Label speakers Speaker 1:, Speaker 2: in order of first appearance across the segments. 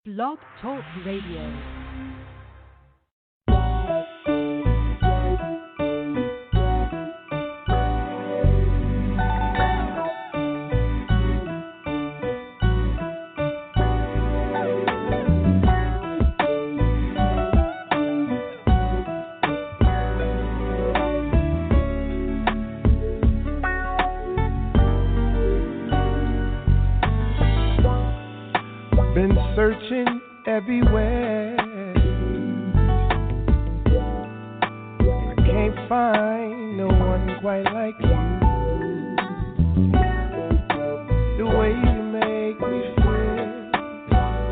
Speaker 1: Blog Talk Radio.
Speaker 2: Been searching everywhere, I can't find no one quite like you. The way you make me feel,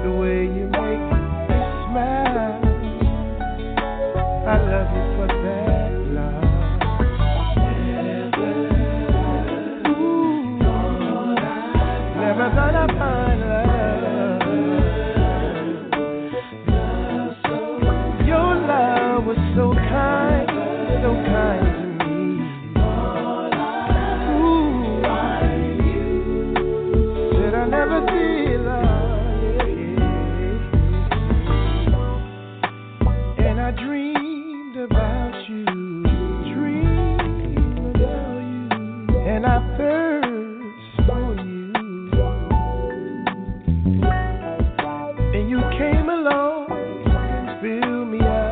Speaker 2: the way you make me smile, I love you for that, love. Never gonna find love. Was so kind to me. Ooh, said I never did love, yeah. And I dreamed about you, and I thirst for you, and you came along and filled me up.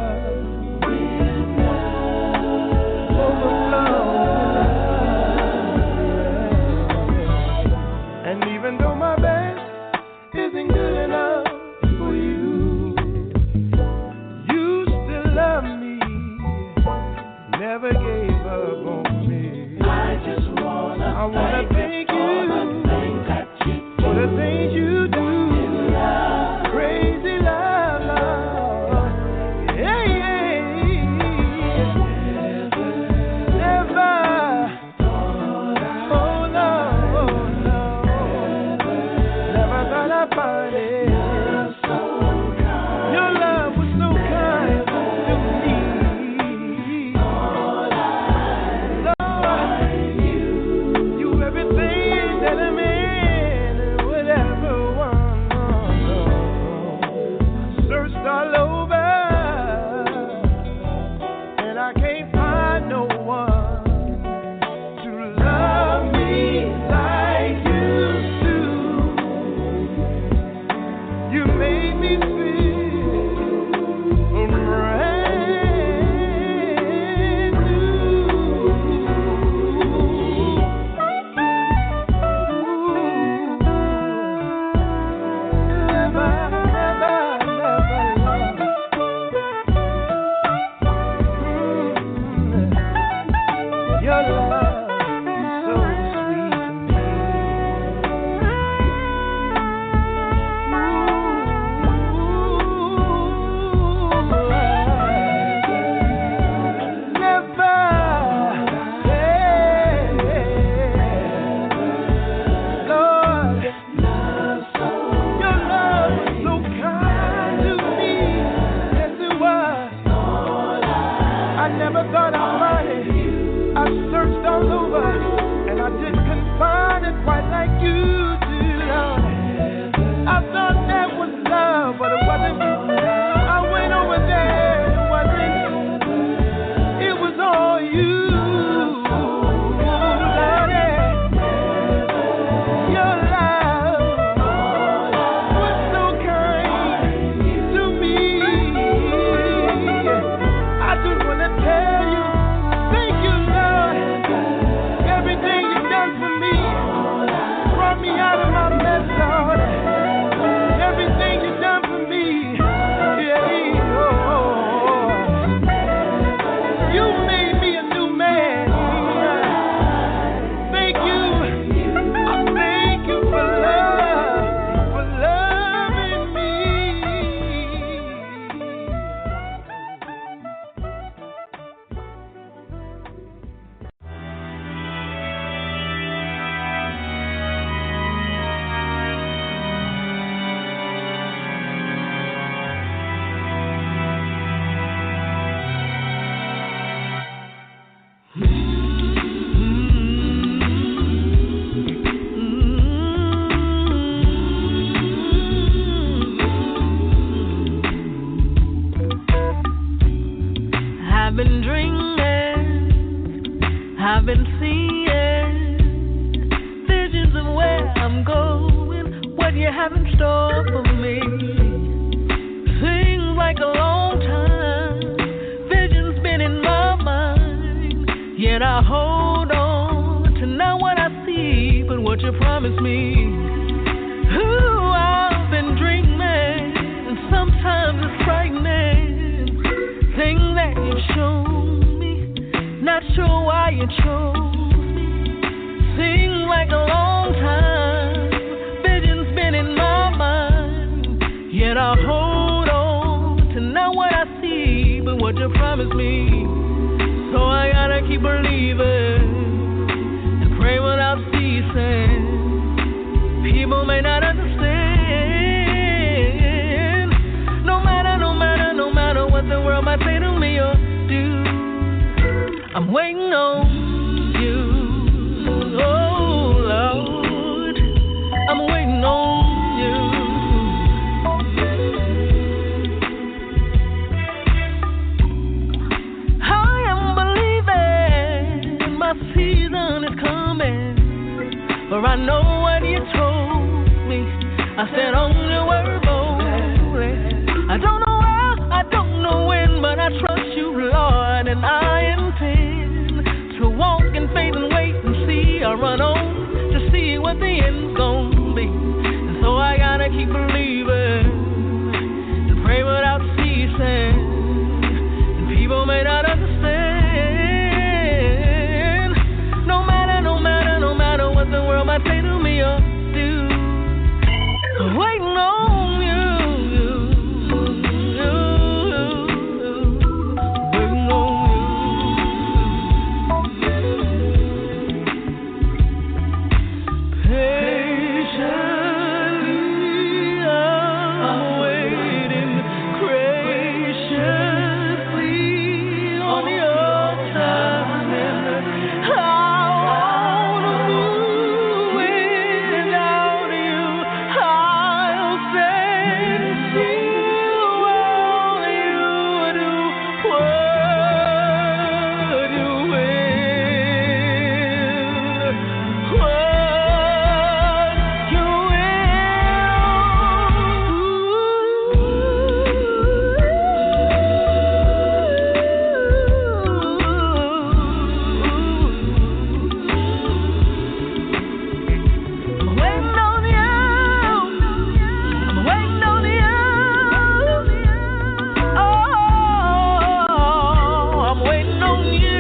Speaker 2: Never gave up on me. I wanna thank you for the things you do. Crazy love, love. Yeah, yeah. Never. Oh no, no. Never gonna find it. Your love was so kind to me. been seeing visions of where I'm going, what you have in store for me. Seems like a long time, visions been in my mind, yet I hold on to not what I see, but what you promised me. Ooh, I've been dreaming, and sometimes it's frightening, things that you've shown me, not sure why you chose me. Seems like a long time, visions been in my mind, yet I hold on to not what I see, but what you promised me. So I gotta keep believing and pray without ceasing. People may not understand, no matter what the world might say to me or do. I'm waiting on you, oh Lord, I'm waiting on you. I am believing my season is coming, for I know what you told me. I said on your word boldly. I don't know where, I don't know when, but I trust you, Lord, and I intend to walk in faith and wait and see. I run on to see what the end's gonna be, and so I gotta keep believing and pray without ceasing. And people may not understand, no matter what the world might say to me or do. I'm waiting on you. Waiting on you. Patiently I'm waiting, graciously on your timing. I wanna move without you. I'll stand still while you do what you will. What you I'm waiting on you. I'm waiting on you. Oh, I'm waiting on you.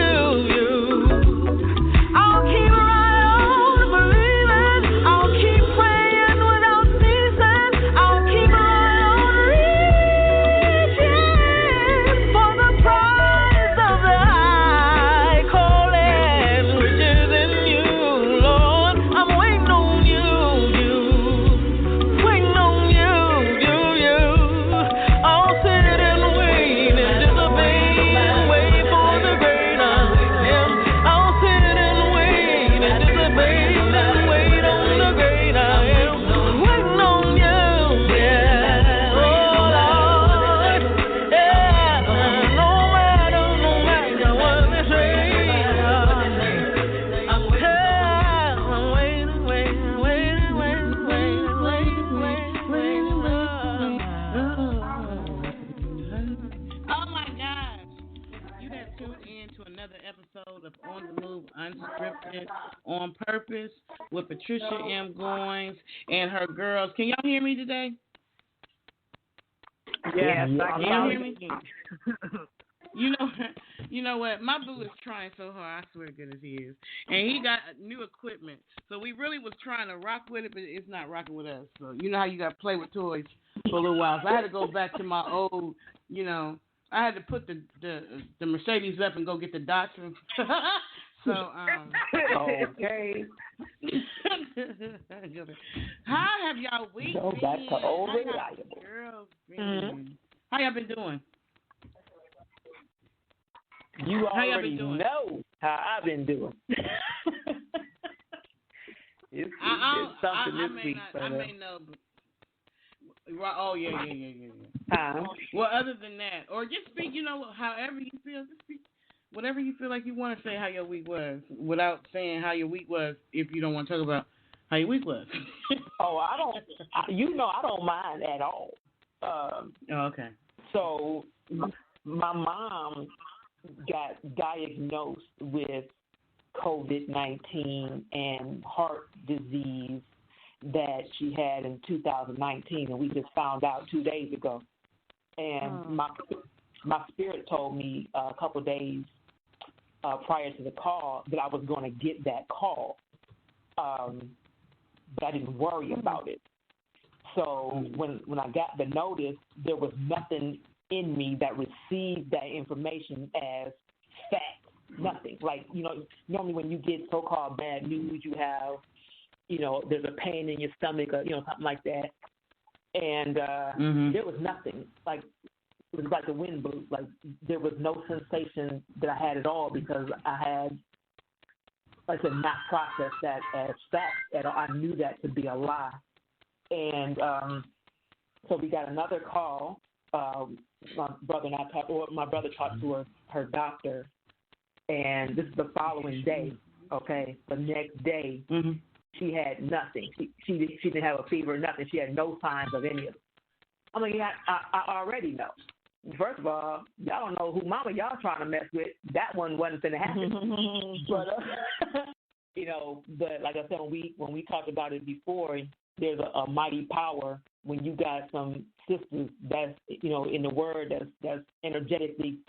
Speaker 2: I'll keep right on believing. I'll keep praying without ceasing. I'll keep right on reaching for the prize of the high calling, which is in you, Lord. I'm waiting on you, waiting on you. I'll sit and wait and disobey and wait for the great I am. I'll sit and wait and disobey and wait on the great I am. Waiting on you, yeah, oh Lord, yeah. No matter what they say, I'm
Speaker 3: Oh my gosh. You have tuned in to another episode of On the Move Unscripted on Purpose with Patricia M. Goins and her girls. Can y'all hear me today?
Speaker 4: Yes, I
Speaker 3: Can y'all hear
Speaker 4: can.
Speaker 3: me? You know what? My boo is trying so hard. I swear to goodness he is. And he got new equipment. So we really was trying to rock with it, but it's not rocking with us. So you know how you got to play with toys for a little while. So I had to go back to my old, I had to put the Mercedes up and go get the Datsun. So
Speaker 4: Okay.
Speaker 3: How have y'all week
Speaker 4: Go
Speaker 3: been?
Speaker 4: back to old
Speaker 3: How y'all
Speaker 4: reliable.
Speaker 3: girls been? How y'all been doing?
Speaker 4: You
Speaker 3: How y'all
Speaker 4: already
Speaker 3: been doing?
Speaker 4: know how I've been doing. it's something this week.
Speaker 3: I may know. But, oh, yeah.
Speaker 4: Huh?
Speaker 3: Well, other than that, or just speak, however you feel, just speak. whatever you feel like you want to say how your week was without saying how your week was if you don't want to talk about how your week was.
Speaker 4: Oh, I don't. I don't mind at all.
Speaker 3: Okay.
Speaker 4: So my mom got diagnosed with COVID-19 and heart disease that she had in 2019, and we just found out 2 days ago. And my spirit told me a couple of days prior to the call that I was going to get that call, but I didn't worry about it. So when I got the notice, there was nothing in me that received that information as fact. Nothing. Like, normally when you get so-called bad news, you have, there's a pain in your stomach or, something like that. And there was nothing. Like, it was like the wind blew. Like, there was no sensation that I had at all because I had, like I said, not processed that as fact at all. I knew that to be a lie. And so we got another call. My brother talked to her doctor. And this is the following day, okay? The next day, she had nothing. She didn't have a fever, nothing. She had no signs of any of it. I mean, I already know. First of all, y'all don't know who mama y'all trying to mess with. That one wasn't going to happen. But, but like I said, when we talked about it before, there's a mighty power when you got some sisters that's, in the word that's energetically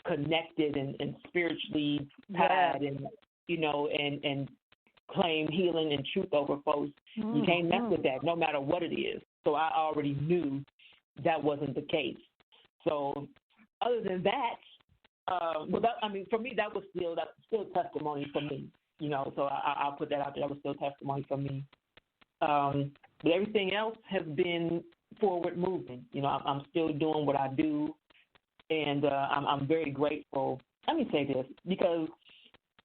Speaker 4: connected and spiritually tied and and claim healing and truth over folks. You can't mess with that no matter what it is. So I already knew that wasn't the case. So other than that, for me that's still testimony for me. So I'll put that out there. That was still testimony for me. But everything else has been forward moving. I'm still doing what I do. And I'm very grateful. Let me say this, because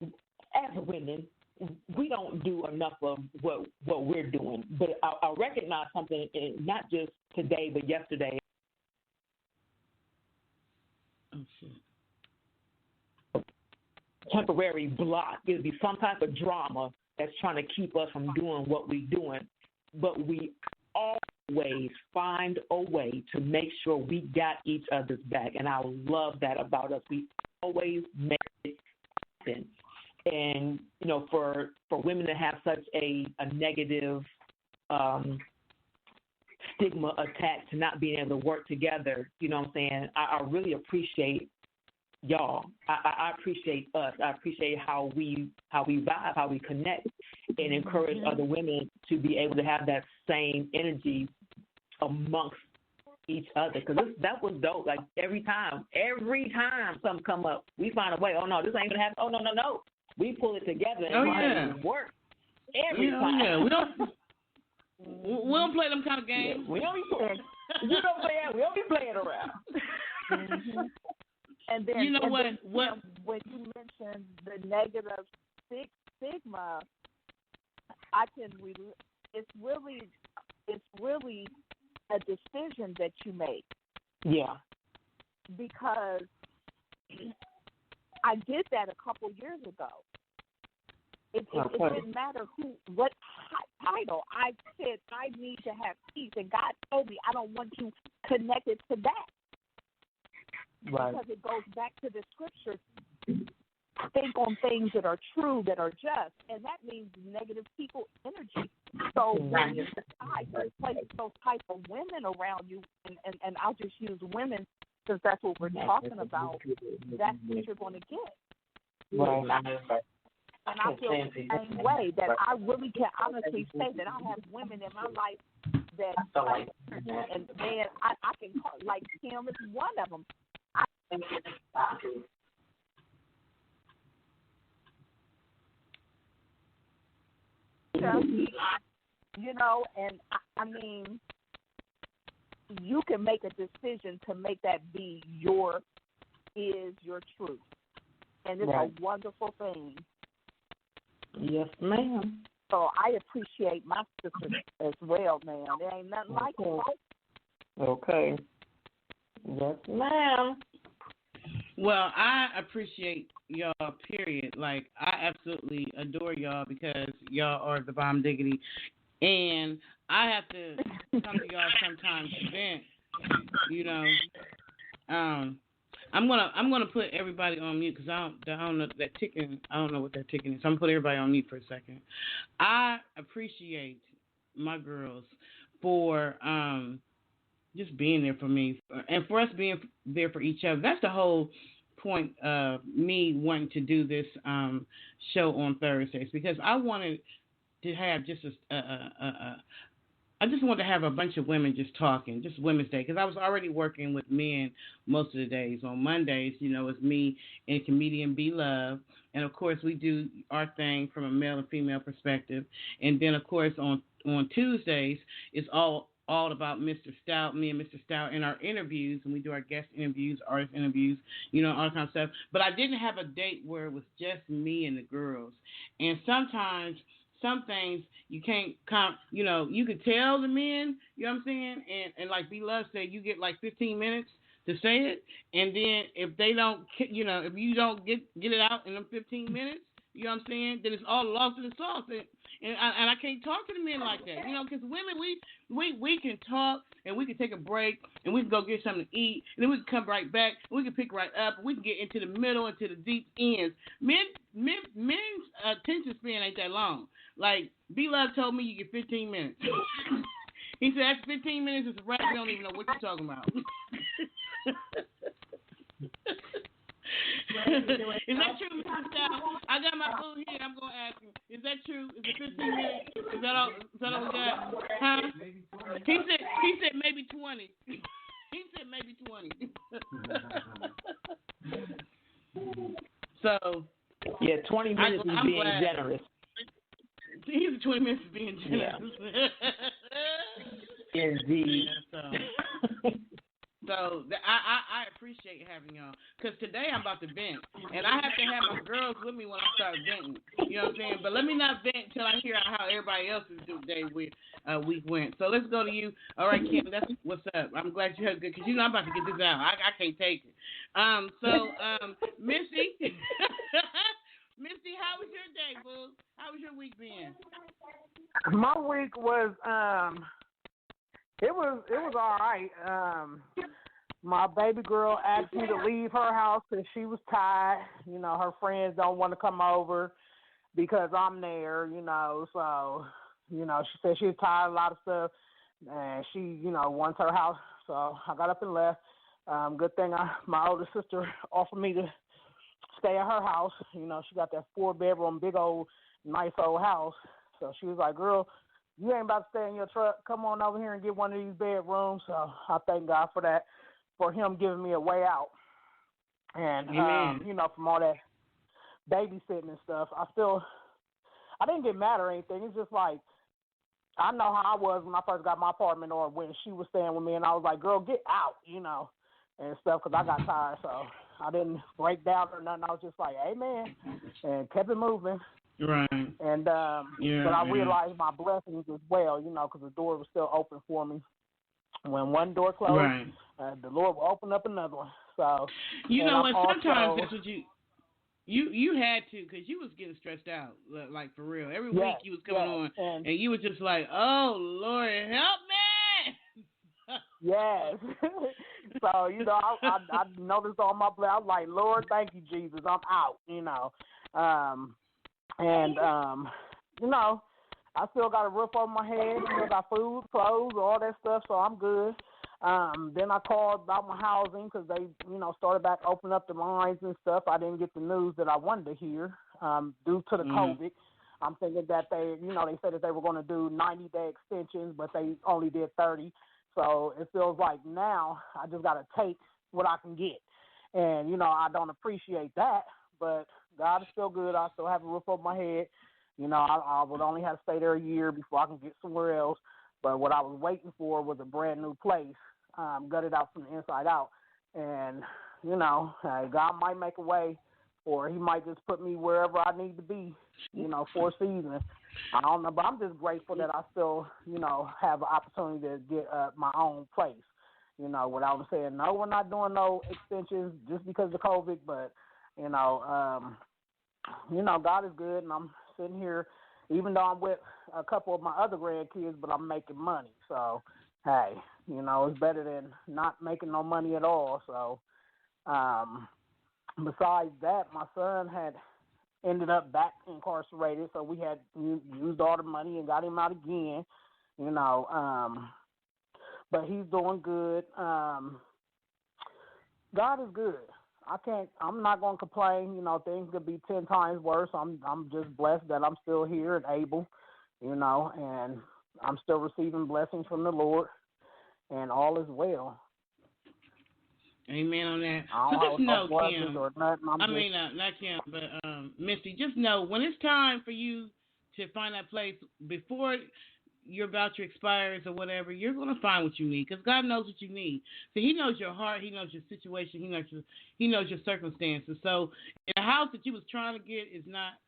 Speaker 4: as women, we don't do enough of what we're doing. But I recognize something, not just today, but yesterday. Temporary block. It'll be some type of drama that's trying to keep us from doing what we're doing. But we always find a way to make sure we got each other's back, and I love that about us. We always make it happen. And for women to have such a negative stigma attached to not being able to work together, you know what I'm saying? I really appreciate y'all. I appreciate us. I appreciate how we vibe, how we connect, and encourage other women to be able to have that same energy amongst each other. Because that was dope. Like every time something come up, we find a way. Oh no, this ain't gonna happen. Oh no. We pull it together and it works every time.
Speaker 3: Yeah, we don't play them kind of games.
Speaker 4: Yeah, we don't be playing. We don't be playing around.
Speaker 5: And then, when you mentioned the negative stigma, it's really a decision that you make.
Speaker 4: Yeah.
Speaker 5: Because I did that a couple years ago. It didn't matter what title. I said I need to have peace, and God told me I don't want you connected to that.
Speaker 4: Right.
Speaker 5: Because it goes back to the scripture. Think on things that are true, that are just, and that means negative people energy. So when you decide to place those type of women around you, and I'll just use women because that's what we're talking about, that's what you're going to get.
Speaker 4: Right.
Speaker 5: And I feel the same way, that I really can honestly say that I have women in my life that, and man, I can call, like Kim is one of them. And I mean, you can make a decision to make that be your truth, and it's a wonderful thing.
Speaker 4: Yes, ma'am.
Speaker 5: So I appreciate my sister as well, man. There ain't nothing like it.
Speaker 4: Okay. Yes, ma'am.
Speaker 3: Well, I appreciate y'all, period. Like, I absolutely adore y'all because y'all are the bomb diggity. And I have to come to y'all sometimes to vent, you know. I'm gonna put everybody on mute because I don't know that ticking. I don't know what that ticking is. So I'm gonna put everybody on mute for a second. I appreciate my girls for just being there for me and for us being there for each other. That's the whole point of me wanting to do this show on Thursdays because I wanted to have just I just wanted to have a bunch of women just talking, just Women's Day, because I was already working with men most of the days. On Mondays, you know, it's me and comedian B Love, and of course we do our thing from a male and female perspective, and then of course on Tuesdays it's all about Mr. Stout, me and Mr. Stout in our interviews, and we do our guest interviews, artist interviews, you know, all that kind of stuff. But I didn't have a date where it was just me and the girls, and sometimes some things you can't you know, you could tell the men, you know what I'm saying? And like B Love said, you get like 15 minutes to say it, and then if they don't, you know, if you don't get it out in them 15 minutes, you know what I'm saying, then it's all lost in the sauce. And I can't talk to the men like that, you know, because women, we can talk and we can take a break and we can go get something to eat and then we can come right back and we can pick right up and we can get into the middle, into the deep ends. Men's attention span ain't that long. Like B Love told me, you get 15 minutes. He said that's 15 minutes. It's a wrap. We don't even know what you're talking about. Is that true, Mr. Stout? I got my food here. I'm gonna ask him. Is that true? Is it 15 minutes? Is that all? Is that all we got? Huh? He said maybe 20. He said maybe 20. So.
Speaker 4: Yeah, 20 minutes is being generous.
Speaker 3: He's 20 minutes is being generous.
Speaker 4: Yeah. Indeed.
Speaker 3: Yeah, so I appreciate having y'all because today I'm about to vent and I have to have my girls with me when I start venting. You know what I'm saying? But let me not vent until I hear how everybody else's day week went. So let's go to you. All right, Kim, that's what's up. I'm glad you had good because you know I'm about to get this out. I can't take it. Missy. Missy, how was your day, boo? How was your week been?
Speaker 6: My week was it was all right. My baby girl asked me to leave her house because she was tired. You know, her friends don't want to come over because I'm there. You know, so you know she said she was tired of a lot of stuff, and she wants her house. So I got up and left. Good thing my older sister offered me to stay at her house. You know, she got that 4-bedroom, big old, nice old house. So she was like, girl, you ain't about to stay in your truck. Come on over here and get one of these bedrooms. So I thank God for that, for him giving me a way out. And, you know, from all that babysitting and stuff, I didn't get mad or anything. It's just like, I know how I was when I first got my apartment or when she was staying with me, and I was like, girl, get out, you know, and stuff, because I got tired. So I didn't break down or nothing. I was just like, amen, and kept it moving.
Speaker 3: Right.
Speaker 6: And but I realized my blessings as well, you know, because the door was still open for me. When one door closed,
Speaker 3: right.
Speaker 6: The Lord will open up another one. So
Speaker 3: you know what? Sometimes
Speaker 6: also,
Speaker 3: that's what you had to, because you was getting stressed out, like for real. Every week you was coming on, and you was just like, oh Lord, help me.
Speaker 6: Yes. So, you know, I noticed on my plate, I was like, Lord, thank you, Jesus, I'm out, you know. You know, I still got a roof over my head, still got food, clothes, all that stuff, so I'm good. Then I called about my housing because they, you know, started back opening up the lines and stuff. I didn't get the news that I wanted to hear due to the COVID. I'm thinking that they, you know, they said that they were going to do 90-day extensions, but they only did 30. So it feels like now I just got to take what I can get. And, you know, I don't appreciate that, but God is still good. I still have a roof over my head. You know, I would only have to stay there a year before I can get somewhere else. But what I was waiting for was a brand new place, gutted out from the inside out. And, you know, God might make a way, or he might just put me wherever I need to be, you know, for a season. I don't know, but I'm just grateful that I still, you know, have an opportunity to get my own place, you know, without saying, no, we're not doing no extensions just because of COVID, but God is good, and I'm sitting here, even though I'm with a couple of my other grandkids, but I'm making money. So, hey, it's better than not making no money at all. So, besides that, my son had ended up back incarcerated, so we had used all the money and got him out again, but he's doing good. God is good. I'm not going to complain. Things could be 10 times worse. I'm just blessed that I'm still here and able, and I'm still receiving blessings from the Lord, and all is well.
Speaker 3: Amen on that.
Speaker 6: I
Speaker 3: So
Speaker 6: don't
Speaker 3: just know, Kim.
Speaker 6: or nothing.
Speaker 3: Not Kim, but Misty. Just know when it's time for you to find that place before your voucher expires or whatever, you're going to find what you need because God knows what you need. So He knows your heart, He knows your situation, He knows your circumstances. So if the house that you was trying to get is not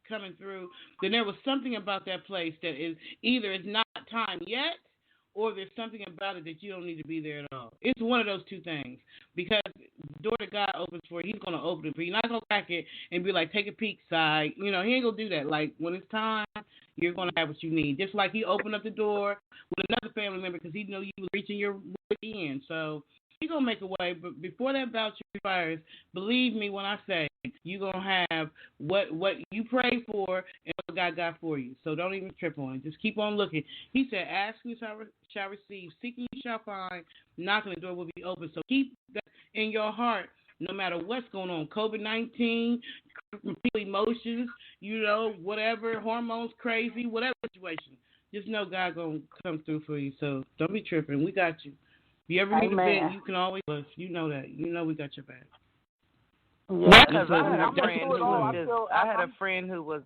Speaker 3: coming through, then there was something about that place that is either it's not time yet, or there's something about it that you don't need to be there at all. It's one of those two things. Because the door that God opens for you, He's going to open it for you. You're not going to crack it and be like, take a peek side. He ain't going to do that. Like, when it's time, you're going to have what you need. Just like He opened up the door with another family member because He knew you was reaching your end. So He's going to make a way. But before that voucher expires, believe me when I say you're going to have what you prayed for and what God got for you. So don't even trip on it. Just keep on looking. He said, ask you shall receive, seeking you shall find, knocking the door will be open. So keep that in your heart no matter what's going on. COVID-19, emotions, whatever, hormones crazy, whatever situation. Just know God going to come through for you. So don't be tripping. We got you. If you ever need a vent, you can always us. You know that. We got your back.
Speaker 7: Yeah, because I had a friend who was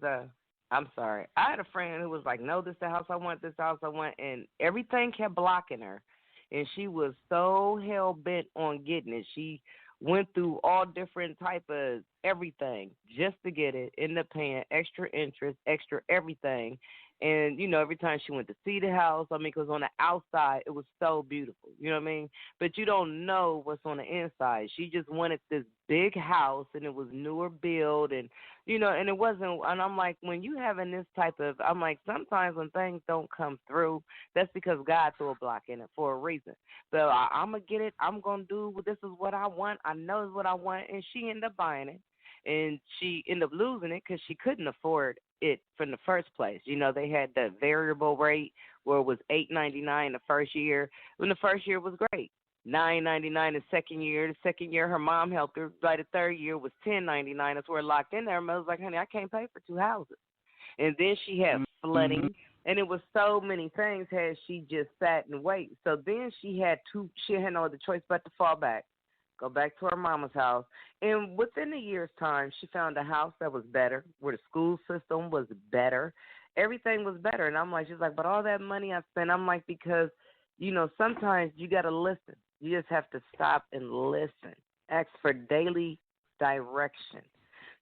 Speaker 7: I'm sorry. I had a friend who was like, no, this is the house I want, and everything kept blocking her. And she was so hell-bent on getting it. She went through all different type of everything just to get it, ended up paying extra interest, extra everything. And, every time she went to see the house, because on the outside, it was so beautiful, you know what I mean? But you don't know what's on the inside. She just wanted this big house, and it was newer build, and, and it wasn't, and I'm like, when you having this type of, I'm like, sometimes when things don't come through, that's because God threw a block in it for a reason. So I'm going to get it. I'm going to do, this is what I want. I know it's what I want, and she ended up buying it. And she ended up losing it because she couldn't afford it from the first place. They had the variable rate where it was $8.99 the first year. When the first year was great, $9.99 the second year. The second year, her mom helped her. By the third year was $10.99. That's where it locked in there. Her mother was like, "Honey, I can't pay for two houses." And then she had flooding, and it was so many things. Had she just sat and wait, so then she had no other choice but to fall back. Go back to her mama's house. And within a year's time, she found a house that was better, where the school system was better. Everything was better. And I'm like, she's like, but all that money I spent, I'm like, because, sometimes you got to listen. You just have to stop and listen. Ask for daily direction.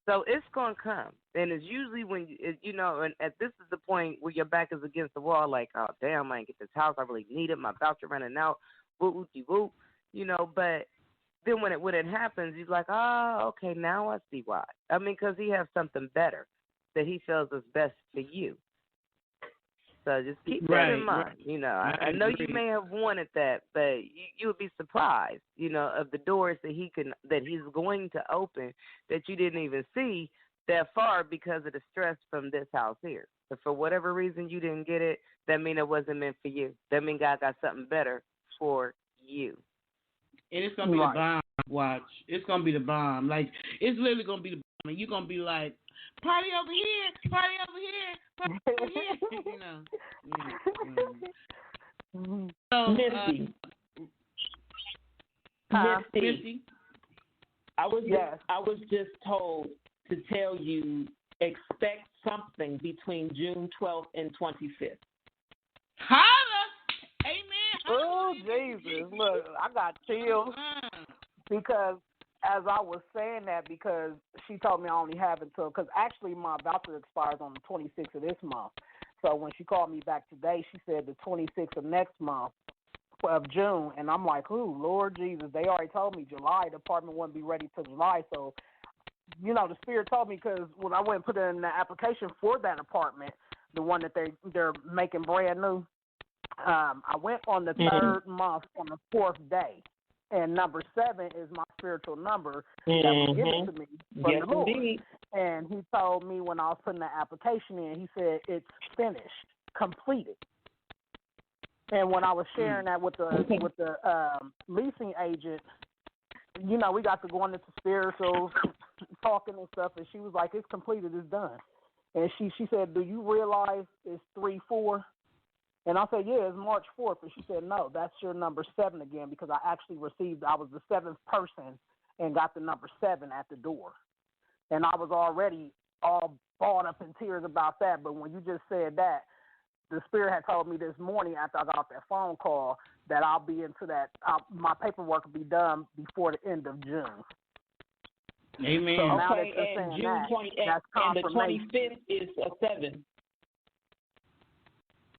Speaker 7: So it's going to come. And it's usually when, and this is the point where your back is against the wall, like, oh, damn, I ain't get this house. I really need it. My voucher running out. Woo-woo-de-woo. But then when it happens, he's like, oh, okay, now I see why. Because he has something better that he feels is best for you. So just keep that in mind. Right. I know you may have wanted that, but you would be surprised, of the doors that he's going to open that you didn't even see that far because of the stress from this house here. But for whatever reason you didn't get it, that means it wasn't meant for you. That means God got something better for you.
Speaker 3: And it's going to be the bomb, watch. It's going to be the bomb. Like, it's literally going to be the bomb. And you're going to be like, party over here, party over here, party over here. So,
Speaker 4: Misty, I was just told to tell you, expect something between June 12th and 25th.
Speaker 3: Holla! Amen.
Speaker 6: Oh, Jesus. Look, I got chills because as I was saying that, because she told me I only have until, because actually my voucher expires on the 26th of this month. So when she called me back today, she said the 26th of next month of June. And I'm like, ooh, Lord Jesus, they already told me July. The apartment wouldn't be ready till July. So the Spirit told me, because when I went and put in the application for that apartment, the one that they're making brand new, I went on the third month on the fourth day, and number 7 is my spiritual number that was given to me from the Lord. Indeed. And he told me when I was putting the application in, he said it's finished, completed. And when I was sharing that with the leasing agent, we got to going into spirituals, talking and stuff, and she was like, "It's completed, it's done." And she said, "Do you realize it's 3/4?" And I said, "Yeah, it's March 4th." And she said, "No, that's your number 7 again, because I actually I was the 7th person and got the number 7 at the door." And I was already all balled up in tears about that. But when you just said that, the Spirit had told me this morning after I got off that phone call that I'll be into that. My paperwork will be done before the end of June.
Speaker 3: Amen.
Speaker 6: So now
Speaker 4: okay,
Speaker 6: that
Speaker 4: and
Speaker 6: saying
Speaker 4: June 20,
Speaker 6: that's
Speaker 4: and the
Speaker 6: confirmation.
Speaker 4: 25th is a 7.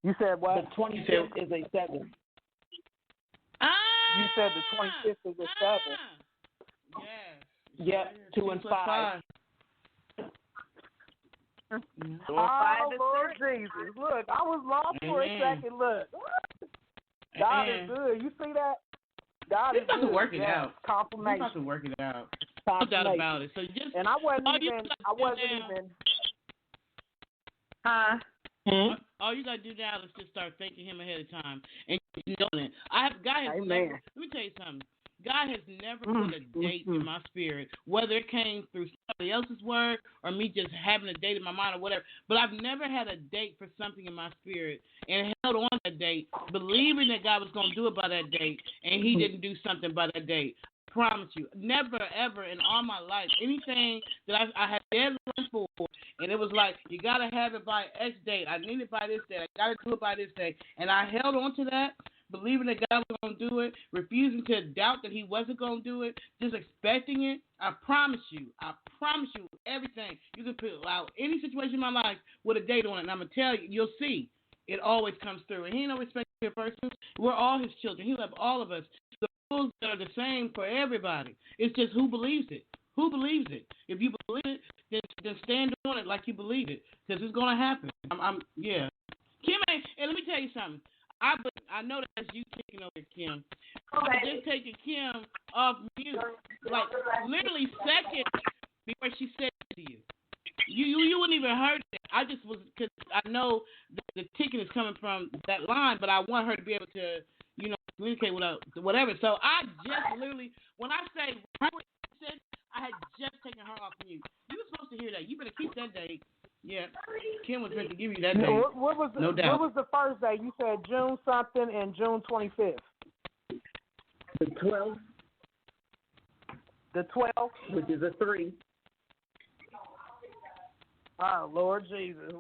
Speaker 6: You said what?
Speaker 4: The 25th is a 7.
Speaker 6: You said the 25th is a 7.
Speaker 3: Yes.
Speaker 4: Yep, 2 and 5.
Speaker 6: Oh, Lord Jesus. Look, I was lost for a second. Look. God is good. You see that? God is good.
Speaker 3: To work it out.
Speaker 6: Confirmation.
Speaker 3: He's about to work it out. No doubt about it. So just,
Speaker 6: and I wasn't even. Huh?
Speaker 3: All you gotta do now is just start thanking Him ahead of time and knowing it. God has
Speaker 6: Amen.
Speaker 3: never. Let me tell you something. God has never put a date in my spirit, whether it came through somebody else's word or me just having a date in my mind or whatever. But I've never had a date for something in my spirit and held on to that date, believing that God was going to do it by that date, and He didn't do something by that date. I promise you, never ever in all my life, anything that I had deadlines for, and it was like, you got to have it by X date. I need it by this date. I got to do it by this date. And I held on to that, believing that God was going to do it, refusing to doubt that He wasn't going to do it, just expecting it. I promise you, everything. You can put out any situation in my life with a date on it, and I'm going to tell you, you'll see. It always comes through. And He ain't no respect to person. We're all His children. He loves all of us. The rules are the same for everybody. It's just who believes it. Who believes it? If you believe it, then stand on it like you believe it, because it's going to happen. Yeah. Kim, and let me tell you something. I know that's you taking over Kim. Just taking Kim off mute, like literally seconds before she said it to you. You wouldn't even heard it. I just was, because I know the ticking is coming from that line, but I want her to be able to, communicate without whatever. So I just literally, when I say I had just taken her off mute. You were supposed to hear that. You better keep that date. Yeah, Kim was meant to give you that date.
Speaker 6: What was
Speaker 3: no doubt.
Speaker 6: What was the first day? You said June something and June 25th.
Speaker 4: The 12th.
Speaker 6: The 12th,
Speaker 4: which is a 3.
Speaker 6: Oh, Lord Jesus.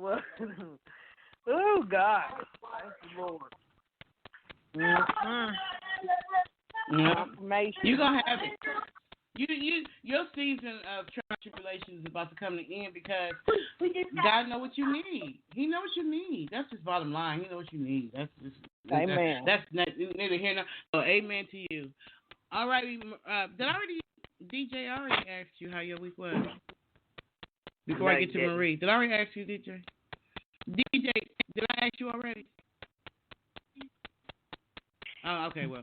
Speaker 6: Oh, God. Thank you, Lord. Confirmation.
Speaker 3: You're going to have it. Your season of trial and tribulation is about to come to end, because God knows what you need. He knows what you need. That's his bottom line. He knows what you need. That's just
Speaker 6: amen.
Speaker 3: That's neither here nor. So amen to you. All righty. DJ, I already asked you how your week was. Before I get to Marie, did I already ask you, DJ? DJ, did I ask you already? Oh, okay. Well,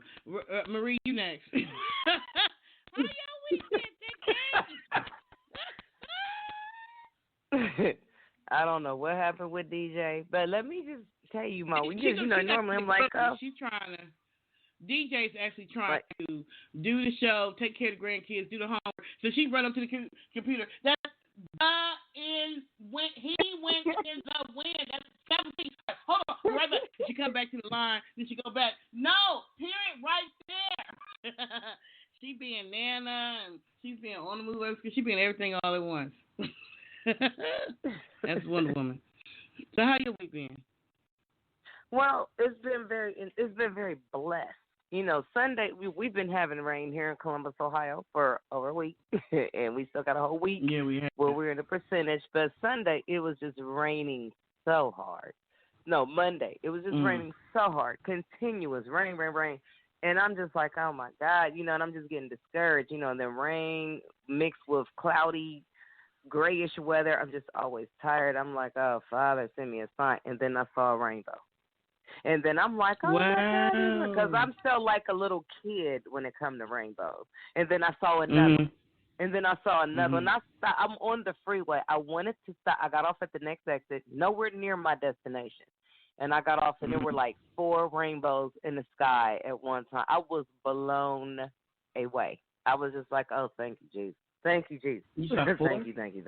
Speaker 3: Marie, you next. How your week been?
Speaker 7: I don't know what happened with DJ, but let me just tell you, my week. Normally I'm like,
Speaker 3: she's trying to. DJ's actually trying to do the show, take care of the grandkids, do the homework. So she run up to the computer. That's he went in the wind. That's 17. Hold on, right back. She come back to the line. Then she go back. No, period, right there. She being Nana, and she's being on the move. She being everything all at once. That's Wonder Woman. So how your week been?
Speaker 7: Well, it's been very blessed. Sunday we've been having rain here in Columbus, Ohio, for over a week, and we still got a whole week.
Speaker 3: Yeah, we have.
Speaker 7: Where we're in the percentage, but Sunday it was just raining so hard. No, Monday it was just raining so hard, continuous rain, and I'm just like, oh my God, and I'm just getting discouraged, and then rain mixed with cloudy grayish weather. I'm just always tired. I'm like, oh, Father, send me a sign. And then I saw a rainbow. And then I'm like, oh, my God. Because I'm still like a little kid when it comes to rainbows. And then I saw another. And then I saw another. And I'm on the freeway. I wanted to stop. I got off at the next exit, nowhere near my destination. And I got off, and there were like 4 rainbows in the sky at one time. I was blown away. I was just like, oh, thank you, Jesus. Thank you, Jesus.
Speaker 3: You saw 4?
Speaker 7: Thank you.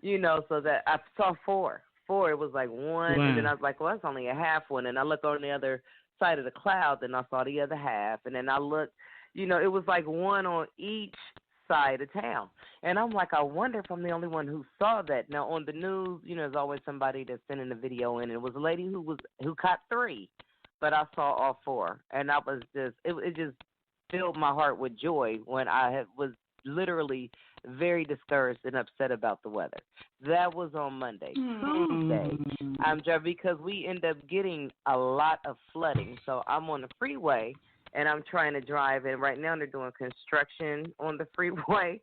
Speaker 7: You know, so that I saw 4. 4, it was like 1, and then I was like, well, that's only a half one. And I looked on the other side of the cloud, and I saw the other half. And then I looked, you know, it was like 1 on each side of town. And I'm like, I wonder if I'm the only one who saw that. Now, on the news, you know, there's always somebody that's sending a video in. And it was a lady who caught 3, but I saw all 4. And I was just, it just filled my heart with joy when I was literally very discouraged and upset about the weather. That was on Monday. Tuesday, I'm driving because we end up getting a lot of flooding. So I'm on the freeway and I'm trying to drive, and right now they're doing construction on the freeway.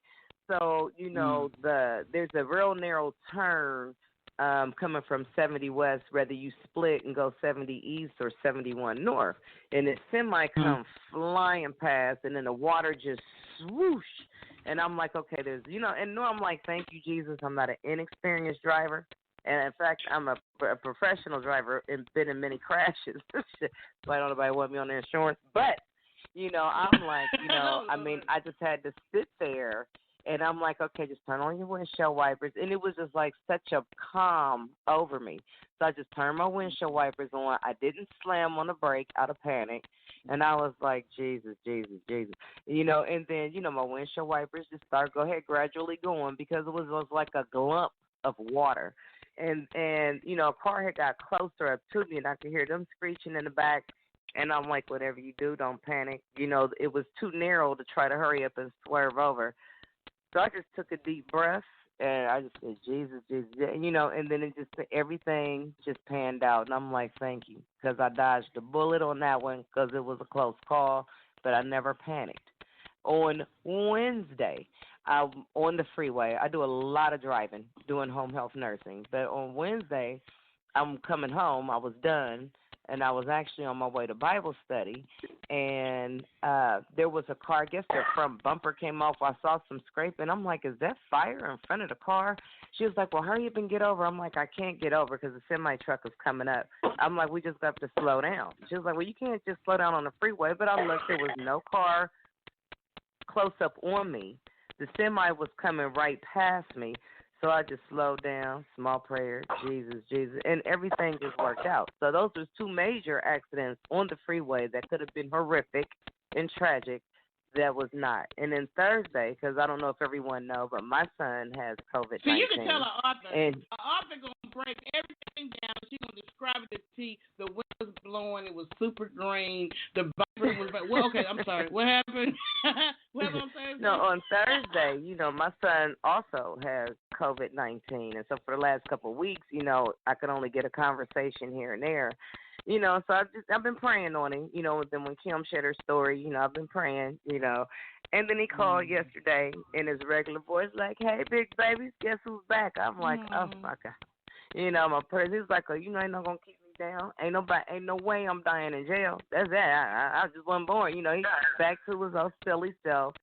Speaker 7: So, you know, there's a real narrow turn coming from 70 West, whether you split and go 70 East or 71 North. And the semi come flying past, and then the water just swoosh. And I'm like, okay, there's, you know, and I'm like, thank you, Jesus. I'm not an inexperienced driver. And, in fact, I'm a professional driver and been in many crashes. So I don't know if I want me on the insurance. But, you know, I'm like, you know, I mean, I just had to sit there. And I'm like, okay, just turn on your windshield wipers. And it was just like such a calm over me. So I just turned my windshield wipers on. I didn't slam on the brake out of panic. And I was like, Jesus. You know, and then, you know, my windshield wipers just go ahead gradually going because it was like a glump of water. And you know, a car had got closer up to me, and I could hear them screeching in the back. And I'm like, whatever you do, don't panic. You know, it was too narrow to try to hurry up and swerve over. So I just took a deep breath, and I just said, Jesus, you know, and then everything just panned out. And I'm like, thank you, because I dodged a bullet on that one because it was a close call, but I never panicked. On Wednesday, I'm on the freeway. I do a lot of driving, doing home health nursing. But on Wednesday, I'm coming home. I was done, and I was actually on my way to Bible study. And there was a car. I guess the front bumper came off. I saw some scraping. I'm like, is that fire in front of the car? She was like, well, hurry up and get over. I'm like, I can't get over because the semi-truck is coming up. I'm like, we just got to slow down. She was like, well, you can't just slow down on the freeway. But I looked. There was no car close up on me. The semi was coming right past me. So I just slowed down, small prayer, Jesus, and everything just worked out. So those were 2 major accidents on the freeway that could have been horrific and tragic. That was not. And then Thursday, because I don't know if everyone knows, but my son has COVID-19.
Speaker 3: So you can tell an author going to break everything down. She's going to describe it to T. The wind was blowing. It was super green. The vibrant was – well, okay, I'm sorry. What happened? What happened on Thursday?
Speaker 7: No, on Thursday, you know, my son also has COVID-19. And so for the last couple of weeks, you know, I could only get a conversation here and there. You know, so I've been praying on him, you know, then when Kim shared her story, you know, I've been praying, you know. And then he called yesterday in his regular voice like, hey, big babies, guess who's back? I'm like, oh, my God. You know, my prayers, he was like, oh, you know, ain't not going to keep me down. Ain't no way I'm dying in jail. That's that. I just wasn't born. You know, he's back to his old silly self.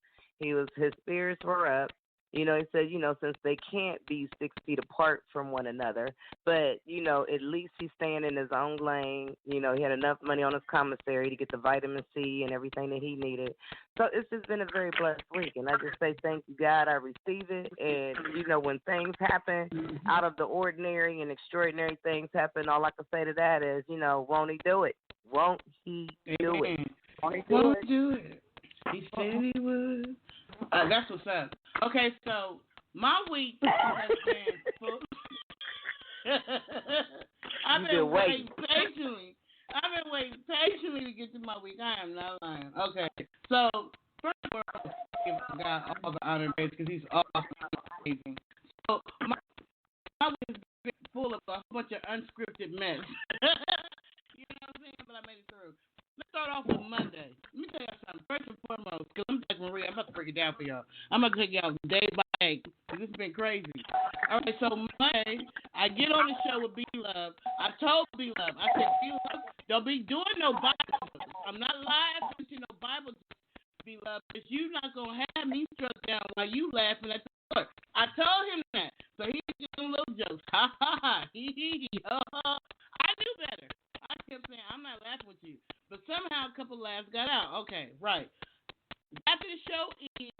Speaker 7: His spirits were up. You know, he said, you know, since they can't be 6 feet apart from one another, but, you know, at least he's staying in his own lane. You know, he had enough money on his commissary to get the vitamin C and everything that he needed. So it's just been a very blessed week. And I just say thank you, God. I receive it. And, you know, when things happen out of the ordinary and extraordinary things happen, all I can say to that is, you know, won't he do it? Won't he do it?
Speaker 3: Won't he do it? He said he would. That's what's up. Okay, so my week has been full. I've been waiting patiently. To get to my week. I am not lying. Okay, so first of all, I give God all the honor and praise because He's awesome and amazing. So my week has been full of a bunch of unscripted mess. You know what I'm saying? But I made it through. Let's start off with Monday. Let me tell y'all something. First and foremost, because I'm like Maria, I'm about to break it down for y'all. I'm going to take y'all day by Hey, this has been crazy. All right, so Monday, I get on the show with B-Love. I told B-Love, I said, B-Love, don't be doing no Bible. I'm not laughing to no Bible, B-Love, because you're not going to have me struck down while you laughing at the Lord. I told him that. So he was doing little jokes. Ha, ha, ha, he, ha, ha. I knew better. I kept saying, I'm not laughing with you. But somehow a couple laughs got out. Okay, right. After the show is,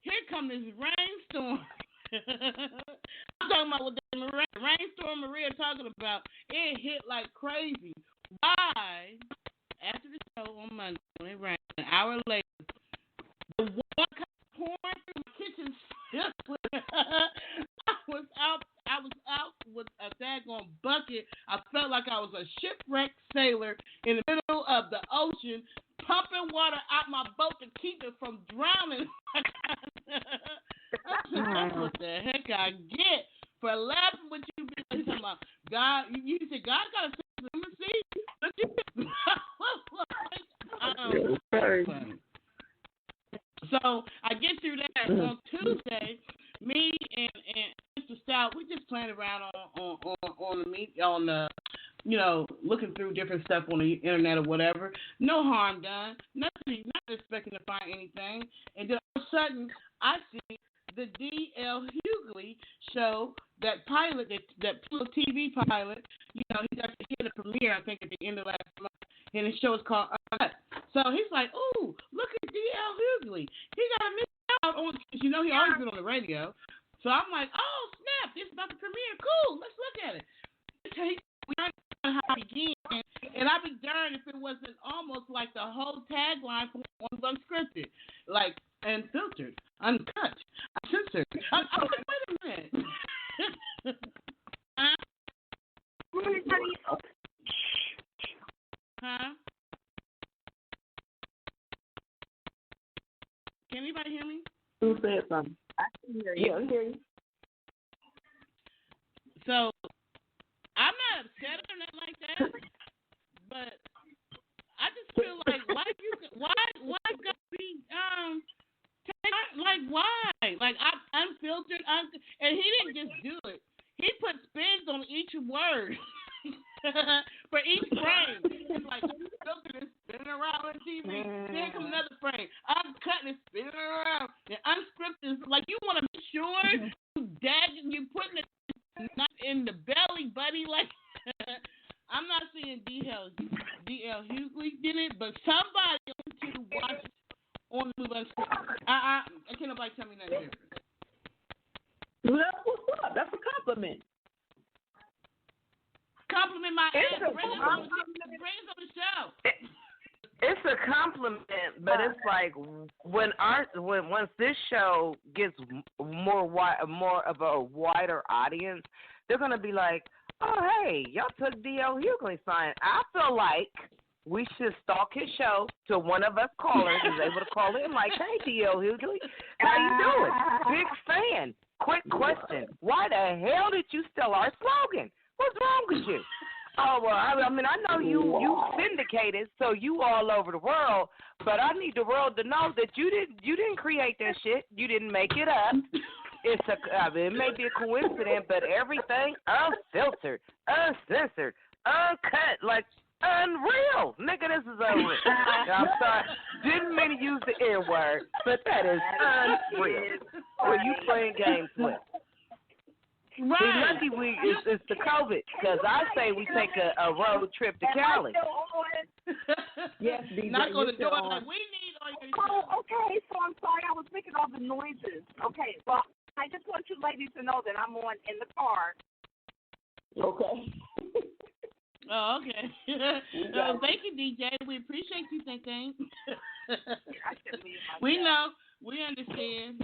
Speaker 3: here comes this rainstorm. I'm talking about what the rainstorm Maria talking about. It hit like crazy. Why? After the show on Monday, when it rained, an hour later, the water pouring through the kitchen. I was out with a daggone bucket. I felt like I was a shipwrecked sailor in the middle of the ocean, pumping water out my boat to keep it from drowning. That's what the heck I get for laughing with you. Talking about God, you said God got a sense of mercy. So I get through that on Tuesday. Me and Mr. Stout, we just playing around on the looking through different stuff on the internet or whatever. No harm done. Nothing. Not expecting to find anything. And then all of a sudden, I see the D.L. Hughley show, that pilot, that TV pilot. He got to hear the premiere, I think, at the end of last month. And the show is called Uncut. So he's like, ooh, look at D.L. Hughley. He got a miss out on, he always been on the radio. So I'm like, oh, snap, this is about to premiere. Cool, let's look at it. We don't know how it began. And I'd be darned if it wasn't almost like the whole tagline for Unscripted. Like, unfiltered, uncut, uncensored. I was like, wait a minute. Huh? Can anybody hear me?
Speaker 4: Who said something?
Speaker 5: I can hear you.
Speaker 4: Yeah, I hear you.
Speaker 3: So, I'm not upset or nothing like that, but I just feel like why gotta be like why? Like I'm unfiltered, and he didn't just do it. He put spins on each word. For each frame, it's like unfiltered is spinning around on TV. Then comes another frame. Uncut is spinning around. And unscripted is like you want to make sure you putting it not in the belly, buddy. Like I'm not saying D.L. Hughley did it, but somebody to watch on the movie Unscripted. I can't nobody tell me nothing different.
Speaker 4: Well, that's what's up. That's a compliment.
Speaker 3: Compliment my ass. Bring us on the show.
Speaker 7: It's a compliment, but it's like once this show gets more of a wider audience, they're gonna be like, oh hey, y'all took D.L. Hughley sign. I feel like we should stalk his show till one of us callers is able to call in like, hey D.L. Hughley, how you doing? Big fan. Quick question: why the hell did you steal our slogan? What's wrong with you? Oh, well, I mean, I know you syndicated, so you all over the world, but I need the world to know that you didn't create that shit. You didn't make it up. It may be a coincidence, but everything unfiltered, uncensored, uncut, like unreal. Nigga, this is unreal. I'm sorry. Didn't mean to use the N word, but that is unreal. What you playing games with?
Speaker 3: Right.
Speaker 7: See, lucky it's the COVID, because I say we take a road trip to Cali.
Speaker 4: Yes, DJ.
Speaker 3: Not going to do it like we need all your
Speaker 5: Oh, okay. So I'm sorry. I was making all the noises. Okay. Well, I just want you ladies to know that I'm on in the car.
Speaker 4: Okay.
Speaker 3: Oh, okay. Thank you, DJ. We appreciate you, Thing. We know. We understand.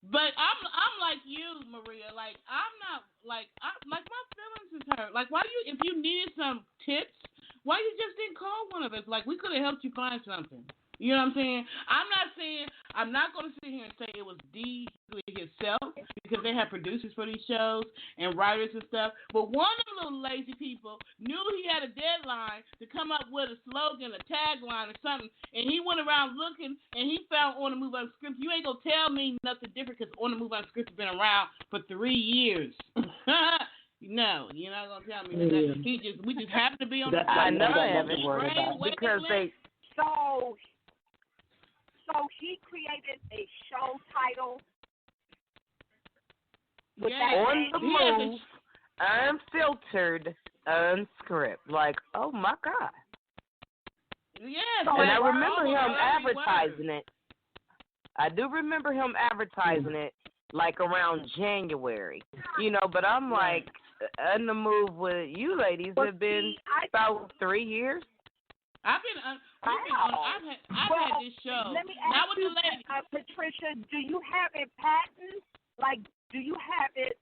Speaker 3: But I'm like you, Maria. Like I'm not like my feelings is hurt. Like why if you needed some tips, why you just didn't call one of us? Like we could have helped you find something. You know what I'm saying? I'm not going to sit here and say it was D himself because they have producers for these shows and writers and stuff. But one of the little lazy people knew he had a deadline to come up with a slogan, a tagline, or something, and he went around looking and he found On the Move Unscripted. You ain't going to tell me nothing different because On the Move Unscripted been around for 3 years. No, you're not gonna tell me that. We just happen to be on the.
Speaker 7: I know I haven't because they.
Speaker 5: So he created a show title.
Speaker 7: On the Move, Unfiltered, Unscripted. Like, oh my God.
Speaker 3: Yes.
Speaker 7: And I remember him advertising it. I do remember him advertising it like around January. But I'm like, On the Move with you ladies have been about 3 years.
Speaker 3: I've had this show.
Speaker 5: Let me
Speaker 3: not
Speaker 5: ask
Speaker 3: with
Speaker 5: you,
Speaker 3: the ladies.
Speaker 5: Patricia, do you have a patent? Like, do you have it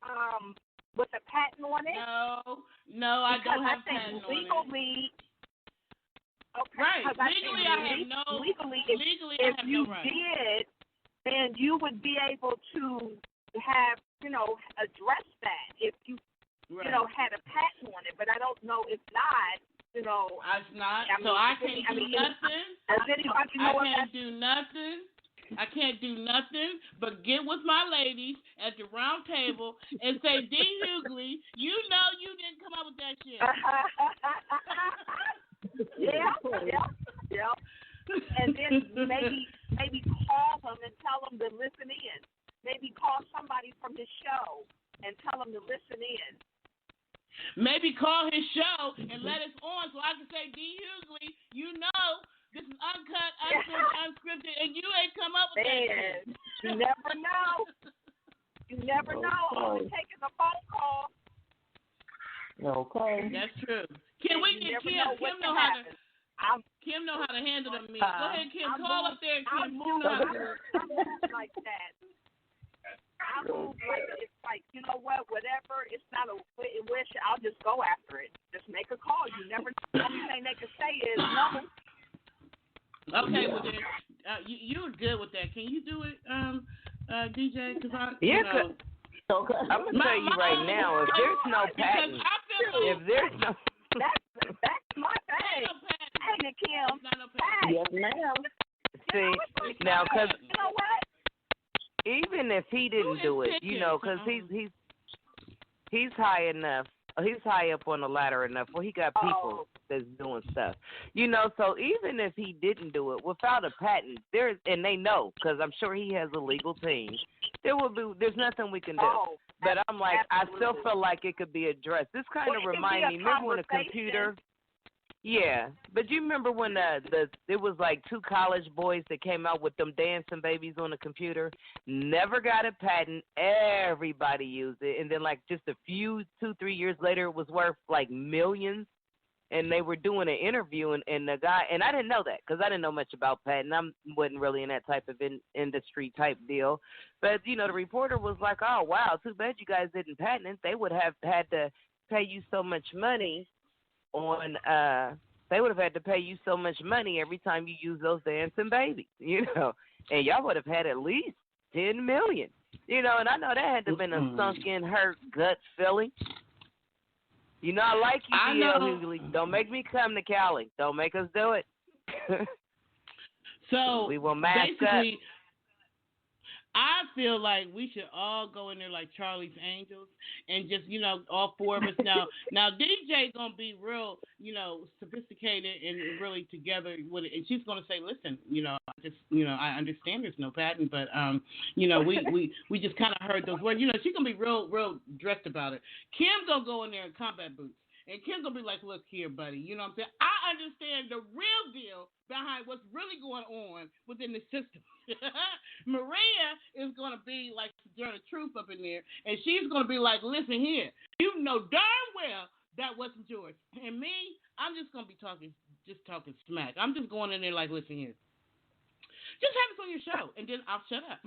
Speaker 5: with a patent on it?
Speaker 3: No, I don't have patent on it.
Speaker 5: Legally. Okay.
Speaker 3: Right. Legally, I have no.
Speaker 5: Legally,
Speaker 3: if
Speaker 5: I have you
Speaker 3: no right.
Speaker 5: did, then you would be able to have, address that if you, had a patent on it. But I don't know if not.
Speaker 3: It's not. I can't do nothing. I can't do nothing but get with my ladies at the round table and say, D. Hughley, you didn't come up with that shit.
Speaker 5: Yeah. And then maybe call them and tell them to listen in. Maybe call somebody from his show and tell them to listen in.
Speaker 3: Maybe call his show and let us on so I can say, D. Hughley, this is Uncut, Unscripted, and you ain't come up with that shit.
Speaker 5: You never know. I'm taking a phone call.
Speaker 4: Okay.
Speaker 3: That's true. Kim know how to. Kim know how to handle them meetings. Go ahead, Kim. Call up there, Kim.
Speaker 5: I'm like that. I move like it's like, whatever. It's not a wish. I'll just go after it. Just make a call. You never know. The only thing they can say is no.
Speaker 3: Okay, well then, you're good with that. Can you do it, DJ? Cause
Speaker 7: I'm gonna tell you right now, if there's no patent,
Speaker 5: that's my thing. Ain't it, Kim?
Speaker 4: Yes, ma'am.
Speaker 7: See, now, because
Speaker 5: you know what?
Speaker 7: Even if he didn't do it, because he's high enough. He's high up on the ladder enough where he got people that's doing stuff. So even if he didn't do it without a patent, and they know, because I'm sure he has a legal team, there's nothing we can do. But I'm like, absolutely. I still feel like it could be addressed. This kind of reminds me, remember when a computer. Yeah, but you remember when it was like 2 college boys that came out with them dancing babies on the computer? Never got a patent. Everybody used it, and then like just a few 2-3 years later, it was worth like millions. And they were doing an interview, and the guy, and I didn't know that because I didn't know much about patent. I wasn't really in that type of industry type deal. But the reporter was like, "Oh wow, too bad you guys didn't patent it. They would have had to pay you so much money." They would have had to pay you so much money every time you use those dancing babies, and y'all would have had at least $10 million, and I know that had to have been a sunken, hurt gut feeling. I like you, D.L. Hughley. Don't make me come to Cali. Don't make us do it.
Speaker 3: So
Speaker 7: we will mask
Speaker 3: basically,
Speaker 7: up.
Speaker 3: I feel like we should all go in there like Charlie's Angels and just, all 4 of us. Now DJ gonna be real, sophisticated and really together with it, and she's gonna say, listen, I understand there's no patent, but we just kind of heard those words. She's gonna be real dressed about it. Kim gonna go in there in combat boots. And Kim's going to be like, look here, buddy. You know what I'm saying? I understand the real deal behind what's really going on within the system. Maria is going to be like the truth up in there. And she's going to be like, listen here. You know darn well that wasn't yours. And me, I'm just going to be talking smack. I'm just going in there like, listen here. Just have us on your show, and then I'll shut up.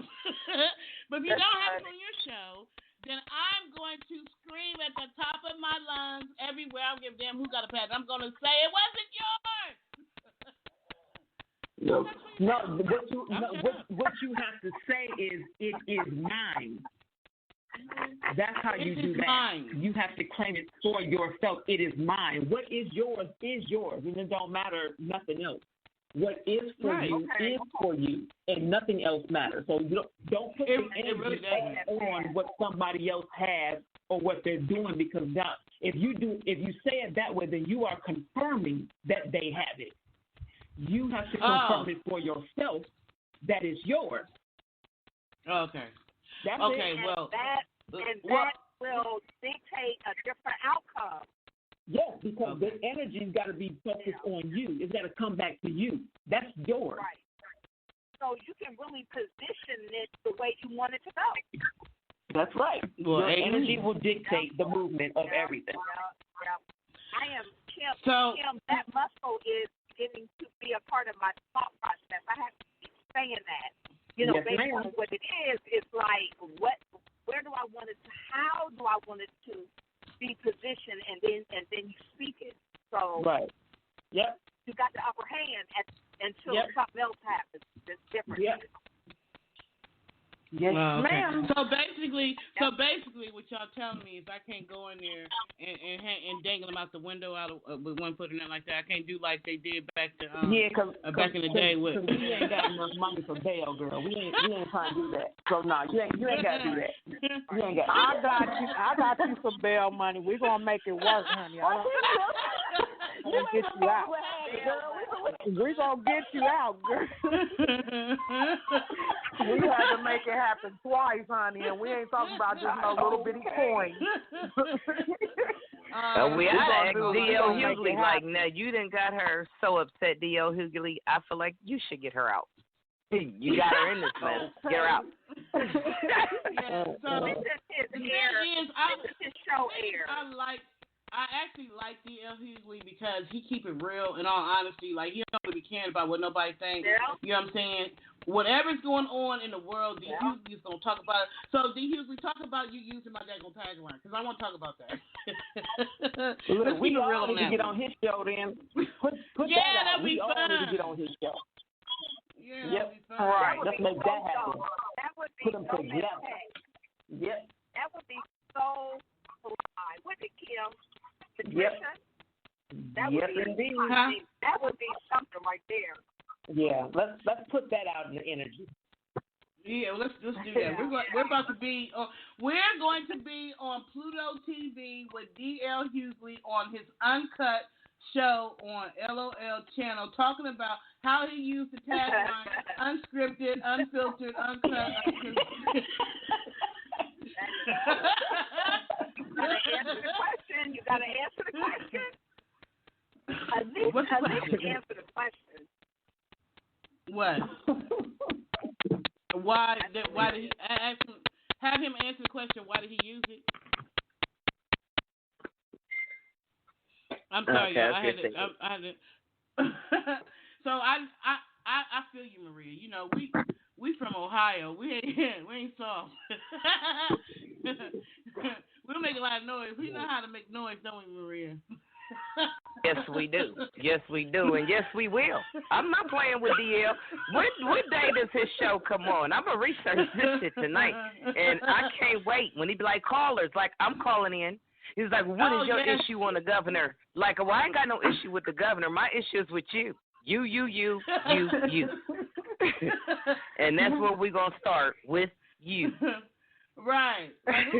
Speaker 3: But if you don't have us on your show, then I'm going to scream at the top of my lungs everywhere. I don't give a damn who got a patent. I'm going to say it wasn't yours.
Speaker 4: No, what you have to say is it is mine. That's how you do that.
Speaker 3: Mine.
Speaker 4: You have to claim it for yourself. It is mine. What is yours, and it don't matter nothing else. What is for you is for you, and nothing else matters. So you don't put the energy on what somebody else has or what they're doing, because now if you say it that way, then you are confirming that they have it. You have to confirm it for yourself that it's yours.
Speaker 3: Okay.
Speaker 4: That's
Speaker 3: okay.
Speaker 4: it.
Speaker 3: Well,
Speaker 5: that will dictate a different outcome.
Speaker 4: Yes, because the energy's got to be focused on you. It's got to come back to you. That's yours.
Speaker 5: Right. So you can really position it the way you want it to go.
Speaker 4: That's right.
Speaker 3: Well,
Speaker 4: your energy will dictate the movement of everything.
Speaker 5: Yeah. I am Kim.
Speaker 3: So,
Speaker 5: Kim, that muscle is getting to be a part of my thought process. I have to keep saying that. Based on what it is, it's like, where do I want it to, how do I want it to be positioned, and then you speak it. So
Speaker 4: right. Yep.
Speaker 5: You got the upper hand until something else happens. It's different.
Speaker 4: Yep. Yes, ma'am.
Speaker 3: So basically, what y'all telling me is I can't go in there and dangle them out the window with one foot in there like that. I can't do like they did back to back in the day with.
Speaker 4: We ain't got enough money for bail, girl. We ain't trying to do that. So no, you ain't got to do that. You ain't got.
Speaker 6: I got you some bail money. We're gonna make it work, honey. I'm gonna get you out. We're gonna get you out, girl. We had to make it happen twice, honey, and we ain't talking about just no little bitty coins.
Speaker 7: We gotta ask D.L. Hughley, like, now you done got her so upset, D.L. Hughley, I feel like you should get her out. You got her in this mess. Get her out.
Speaker 5: So this is his show air.
Speaker 3: I actually like D.L. Hughley because he keep it real. In all honesty, like he don't really care about what nobody thinks. Yeah. You know what I'm saying? Whatever's going on in the world, D. Hughley's gonna talk about it. So D. Hughley, talk about you using my daggone tagline because I want to talk about that.
Speaker 4: Look, we all need to get on his show then. Put that out.
Speaker 3: We
Speaker 4: all need to get on his show.
Speaker 3: Yeah,
Speaker 4: yep.
Speaker 3: That'd be fun.
Speaker 4: All right, let's make that happen.
Speaker 5: That would be
Speaker 4: put them
Speaker 5: so
Speaker 4: together. Yep.
Speaker 5: That would be so fly. Wouldn't it, Kim?
Speaker 4: Yep.
Speaker 5: That
Speaker 4: yes,
Speaker 5: would be,
Speaker 4: indeed.
Speaker 5: That would be something right there.
Speaker 4: Yeah, let's put that out in the energy.
Speaker 3: Yeah, let's do that. We're about to be we're going to be on Pluto TV with D.L. Hughley on his Uncut show on LOL channel, talking about how he used the tagline unscripted, unfiltered, uncut.
Speaker 5: You gotta answer the question. At least answer the question.
Speaker 3: What? Why did he have him answer the question? Why did he use it? I'm sorry, y'all. I had to. So I feel you, Maria. You know, we from Ohio. We ain't soft. We'll make a lot of noise. We know how to make noise, don't we, Maria?
Speaker 7: Yes, we do. Yes, we do. And yes, we will. I'm not playing with DL. What day does his show come on? I'm going to research this shit tonight. And I can't wait. When he be like, callers, like, I'm calling in. He's like, what is your issue on the governor? Like, well, I ain't got no issue with the governor. My issue is with you. You. And that's where we're going to start, with you.
Speaker 3: Right. Like,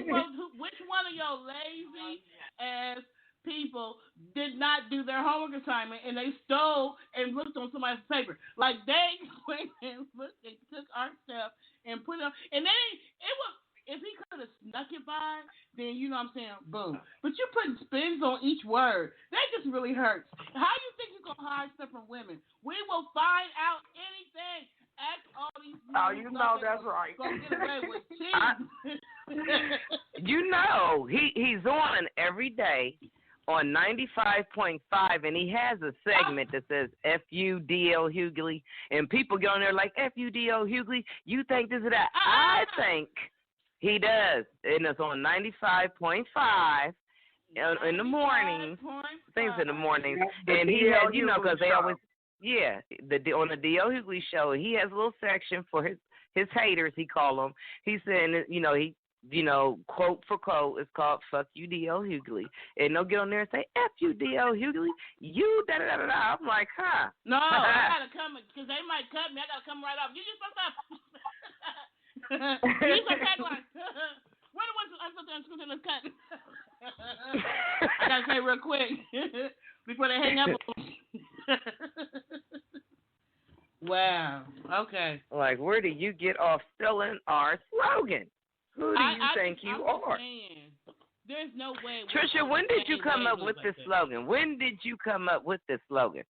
Speaker 3: which one of your lazy ass people did not do their homework assignment and they stole and looked on somebody's paper? Like, they went and looked and took our stuff and put it on. And then it was, if he could have snuck it by, then you know what I'm saying, boom. But you putting spins on each word. That just really hurts. How you think you're going to hide stuff from women? We will find out anything. Ask all these
Speaker 6: you know that's right.
Speaker 3: Gonna get away with
Speaker 7: you know, he's on every day on 95.5, and he has a segment that says F-U D.L. Hughley, and people get on there like, F-U D.L. Hughley, you think this is that? I think he does, and it's on 95.5 in the morning. Things in the morning, and he has, you know, because they always Yeah, on the D.L. Hughley show, he has a little section for his haters. He call them. He's saying, quote for quote, it's called "Fuck you, D.L. Hughley," and they'll get on there and say "F you, D.L. Hughley." You da da da da. I'm like, huh?
Speaker 3: No, I gotta come because they might cut me. I gotta come right off. You just fucked up. He's a tagline. What was unscripted and cut? I gotta say real quick before they hang up. Wow. Okay.
Speaker 7: Like, where do you get off stealing our slogan? Who do you think you are?
Speaker 3: There's no way.
Speaker 7: Trisha, when did you come up with this slogan? When did you come up with this slogan?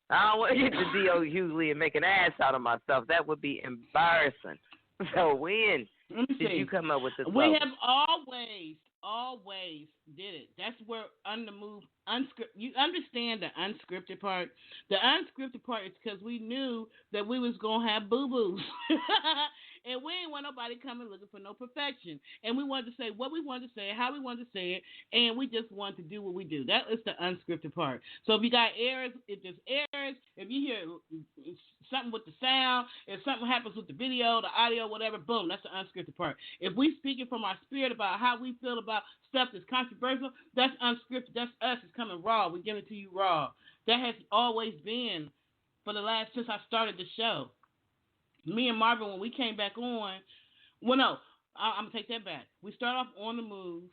Speaker 7: I don't want to get to D.O. Hughley and make an ass out of myself. That would be embarrassing. So when did you come up with this slogan?
Speaker 3: We have always did it. That's where on the move unscripted. You understand the unscripted part. The unscripted part is because we knew that we was gonna have boo boos, and we didn't want nobody coming looking for no perfection. And we wanted to say what we wanted to say, how we wanted to say it, and we just wanted to do what we do. That is the unscripted part. So if you got errors, if there's errors, if you hear something with the sound, if something happens with the video, the audio, whatever, boom, that's the unscripted part. If we speaking from our spirit about how we feel about stuff that's controversial, that's unscripted. That's us. It's coming raw. We give it to you raw. That has always been since I started the show. Me and Marvin, when we came back on, I'm going to take that back. We start off on the move.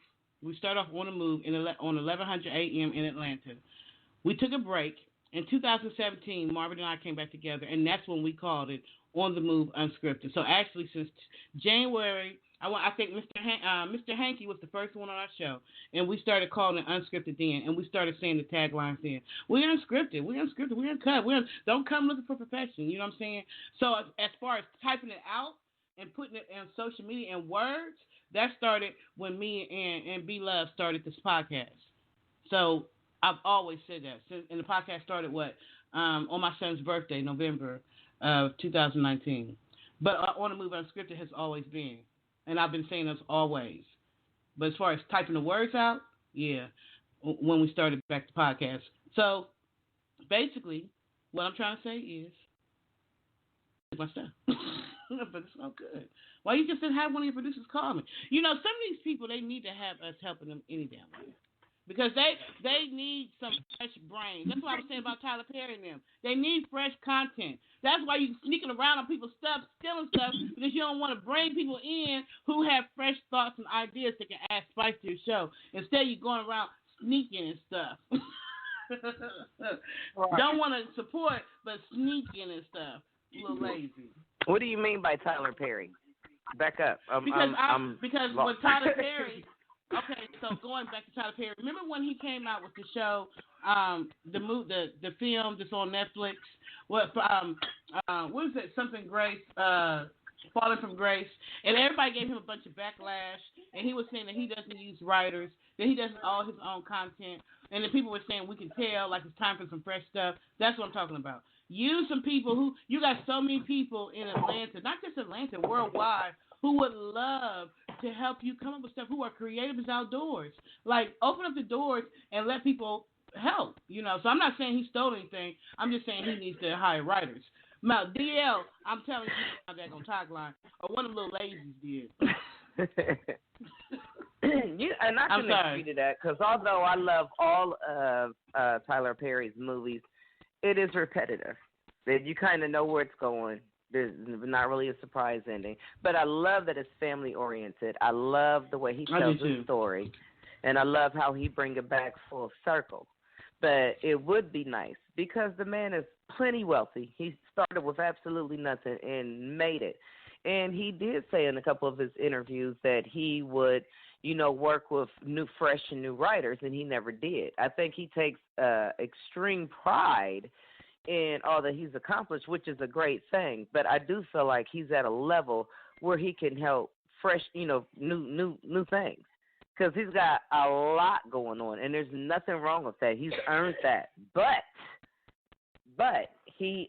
Speaker 3: On 1100 a.m. in Atlanta. We took a break. In 2017, Marvin and I came back together, and that's when we called it On the Move Unscripted. So actually, since January, I think Mr. Hankey was the first one on our show, and we started calling it Unscripted then, and we started saying the taglines then. We're unscripted, we're uncut, don't come looking for perfection, you know what I'm saying? So as far as typing it out and putting it on social media in words, that started when me and B Love started this podcast. So I've always said that. And the podcast started on my son's birthday, November of 2019. But On the Move Unscripted has always been. And I've been saying this always. But as far as typing the words out, yeah, when we started back the podcast. So basically, what I'm trying to say is my stuff. But it's not good. Why you just didn't have one of your producers call me? You know, some of these people, they need to have us helping them any damn way. Because they need some fresh brains. That's what I was saying about Tyler Perry and them. They need fresh content. That's why you're sneaking around on people's stuff, stealing stuff, because you don't want to bring people in who have fresh thoughts and ideas that can add spice to your show. Instead, you're going around sneaking and stuff. Right. Don't want to support, but sneaking and stuff. A little lazy.
Speaker 7: What do you mean by Tyler Perry? Back up.
Speaker 3: Because with Tyler Perry... Okay, so going back to Tyler Perry, remember when he came out with the show, the film that's on Netflix? What is it? Something Grace, Falling from Grace, and everybody gave him a bunch of backlash, and he was saying that he doesn't use writers, that he does all his own content, and the people were saying we can tell like it's time for some fresh stuff. That's what I'm talking about. Use some people you got so many people in Atlanta, not just Atlanta, worldwide, who would love to help you come up with stuff, who are creative as outdoors. Like, open up the doors and let people help, you know. So I'm not saying he stole anything. I'm just saying he needs to hire writers. Now, DL, I'm telling you, not that on tagline, or one of the little ladies did.
Speaker 7: And I can agree to that, because although I love all of Tyler Perry's movies, it is repetitive. You kind of know where it's going. There's not really a surprise ending. But I love that it's family-oriented. I love the way he tells the story. And I love how he brings it back full circle. But it would be nice, because the man is plenty wealthy. He started with absolutely nothing and made it. And he did say in a couple of his interviews that he would, work with fresh and new writers, and he never did. I think he takes extreme pride in all that he's accomplished, which is a great thing. But I do feel like he's at a level where he can help fresh, new things, because he's got a lot going on, and there's nothing wrong with that. He's earned that. But he,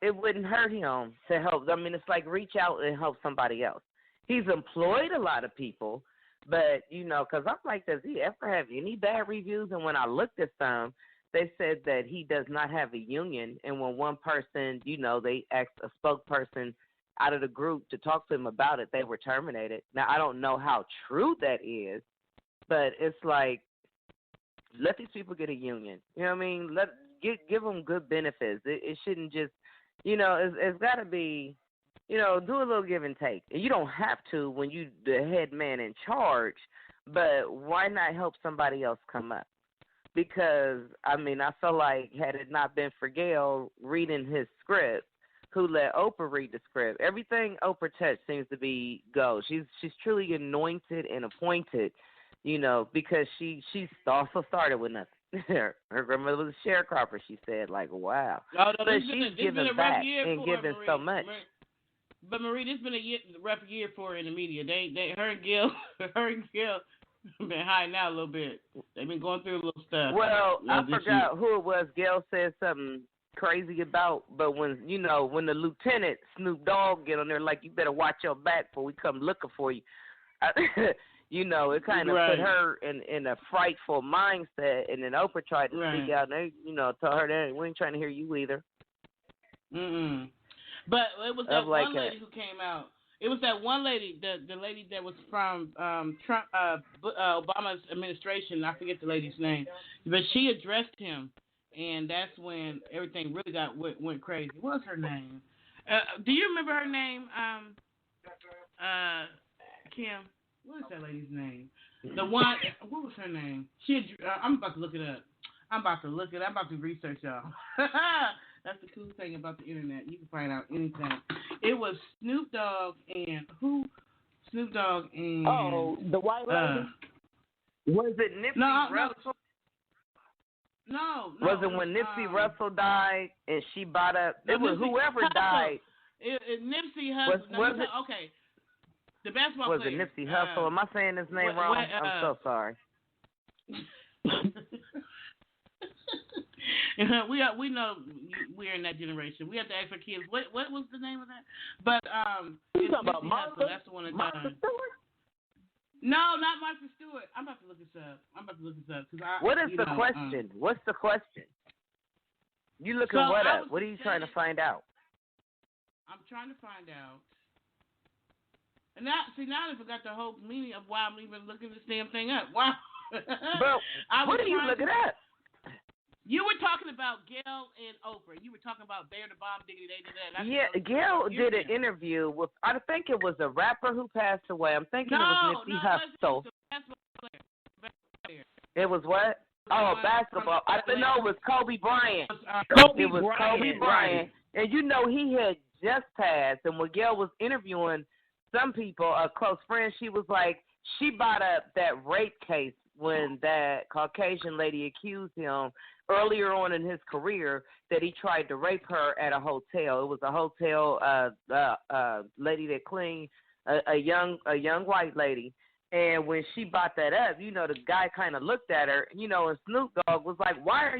Speaker 7: it wouldn't hurt him to help. I mean, it's like reach out and help somebody else. He's employed a lot of people, but, because I'm like, does he ever have any bad reviews? And when I looked at some, they said that he does not have a union, and when one person, they asked a spokesperson out of the group to talk to him about it, they were terminated. Now, I don't know how true that is, but it's like, let these people get a union. You know what I mean? Give them good benefits. It shouldn't just, it's got to be, do a little give and take. And you don't have to when you the head man in charge, but why not help somebody else come up? Because, I feel like had it not been for Gail reading his script, who let Oprah read the script, everything Oprah touched seems to be gold. She's truly anointed and appointed, because she also started with nothing. Her grandmother was a sharecropper, she said, like, wow.
Speaker 3: Oh, no,
Speaker 7: but she's given back and given so much.
Speaker 3: But Marie, this has been a rough year for her in the media. Her and Gail been hiding out a little bit. They've been going through a little stuff.
Speaker 7: Well, I forgot who it was. Gail said something crazy about, but when the lieutenant Snoop Dogg get on there, like, you better watch your back before we come looking for you. It kind of put her in a frightful mindset, and then Oprah tried to speak out, and they, told her that we ain't trying to hear you either.
Speaker 3: Mm-mm. But it was that one lady who came out. It was that one lady, the lady that was from Trump, Obama's administration. I forget the lady's name, but she addressed him, and that's when everything really went crazy. What was her name? Do you remember her name? Kim. What is that lady's name? The one. What was her name? I'm about to look it up. I'm about to research, y'all. That's the cool thing about the internet. You can find out anything. It was Snoop Dogg and who? Snoop Dogg and...
Speaker 4: Oh, the white lady?
Speaker 7: Was it Nipsey Russell?
Speaker 3: No.
Speaker 7: Was it when Nipsey Russell died and she bought up... It was whoever died.
Speaker 3: Nipsey Hussle.
Speaker 7: Was it...
Speaker 3: Okay. The basketball
Speaker 7: player. Was
Speaker 3: it
Speaker 7: Nipsey Hussle? Am I saying his name wrong? I'm so sorry.
Speaker 3: We know we're in that generation. We have to ask our kids what was the name of that? But
Speaker 4: you talking about Martha?
Speaker 3: That's the one that
Speaker 4: Martha
Speaker 3: died.
Speaker 4: Stewart?
Speaker 3: No, not Martha Stewart. I'm about to look this up.
Speaker 7: What is the question? What's the question? You looking what up? What are you trying to find out?
Speaker 3: I'm trying to find out. And now I forgot the whole meaning of why I'm even looking this damn thing up. Wow.
Speaker 7: Bro, what are you looking at?
Speaker 3: You were talking about Gail and Oprah. You were talking about Bear the Bomb, Diggity Day, that.
Speaker 7: Yeah, Gail did an interview with, I think it was a rapper who passed away. I'm thinking it was Nipsey Hussle. It was what? Oh, basketball. I didn't know it was Kobe Bryant. It was Kobe Bryant. And he had just passed. And when Gail was interviewing some people, a close friend, she was like, she brought up that rape case when that Caucasian lady accused him earlier on in his career that he tried to rape her at a hotel. It was a hotel lady that cleaned, a young white lady. And when she brought that up, the guy kind of looked at her, and Snoop Dogg was like, why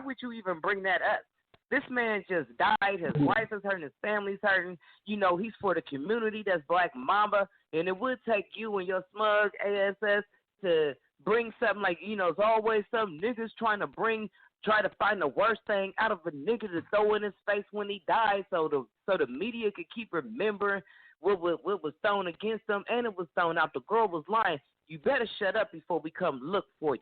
Speaker 7: would you even bring that up? This man just died. His wife is hurting. His family's hurting. He's for the community. That's Black Mamba. And it would take you and your smug ASS to bring something like, it's always some niggas try to find the worst thing out of a nigga to throw in his face when he died so the media could keep remembering what was thrown against them, and it was thrown out. The girl was lying. You better shut up before we come look for you.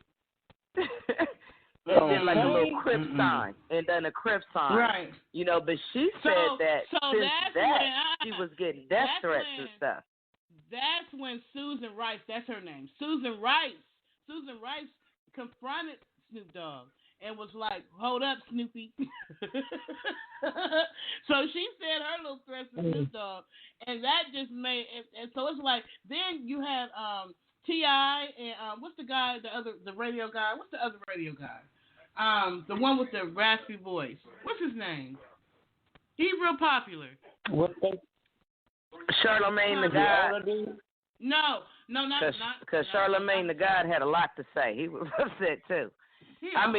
Speaker 7: And then like a little Crip sign, and then a Crip sign.
Speaker 3: Right.
Speaker 7: But she said that since she was getting death threats and stuff.
Speaker 3: That's when Susan Rice, that's her name, Susan Rice confronted Snoop Dogg and was like, hold up, Snoopy. So she said her little threats to Snoop Dogg, and that just made, and so it's like, then you had T.I. and what's the guy, the radio guy, what's the other radio guy? The one with the raspy voice. What's his name? He's real popular.
Speaker 7: Charlamagne the God.
Speaker 3: No, not
Speaker 7: because Charlamagne the God had a lot to say. He was upset too. But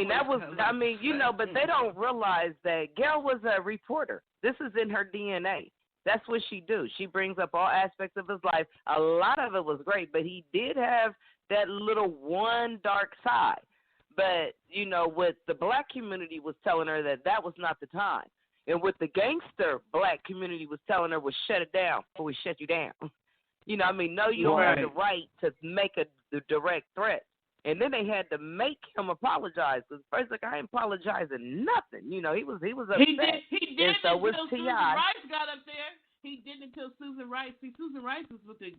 Speaker 7: they don't realize that Gail was a reporter. This is in her DNA. That's what she do. She brings up all aspects of his life. A lot of it was great, but he did have that little one dark side. But, you know, what the black community was telling her that was not the time. And what the gangster black community was telling her was shut it down before we shut you down. You know, I mean, no, you don't have the right to make the direct threat. And then they had to make him apologize. Because first, like, I ain't apologizing nothing. You know, he was upset.
Speaker 3: He did
Speaker 7: and so
Speaker 3: until
Speaker 7: Susan
Speaker 3: Rice got up there. He didn't until Susan Rice. See, Susan Rice was with the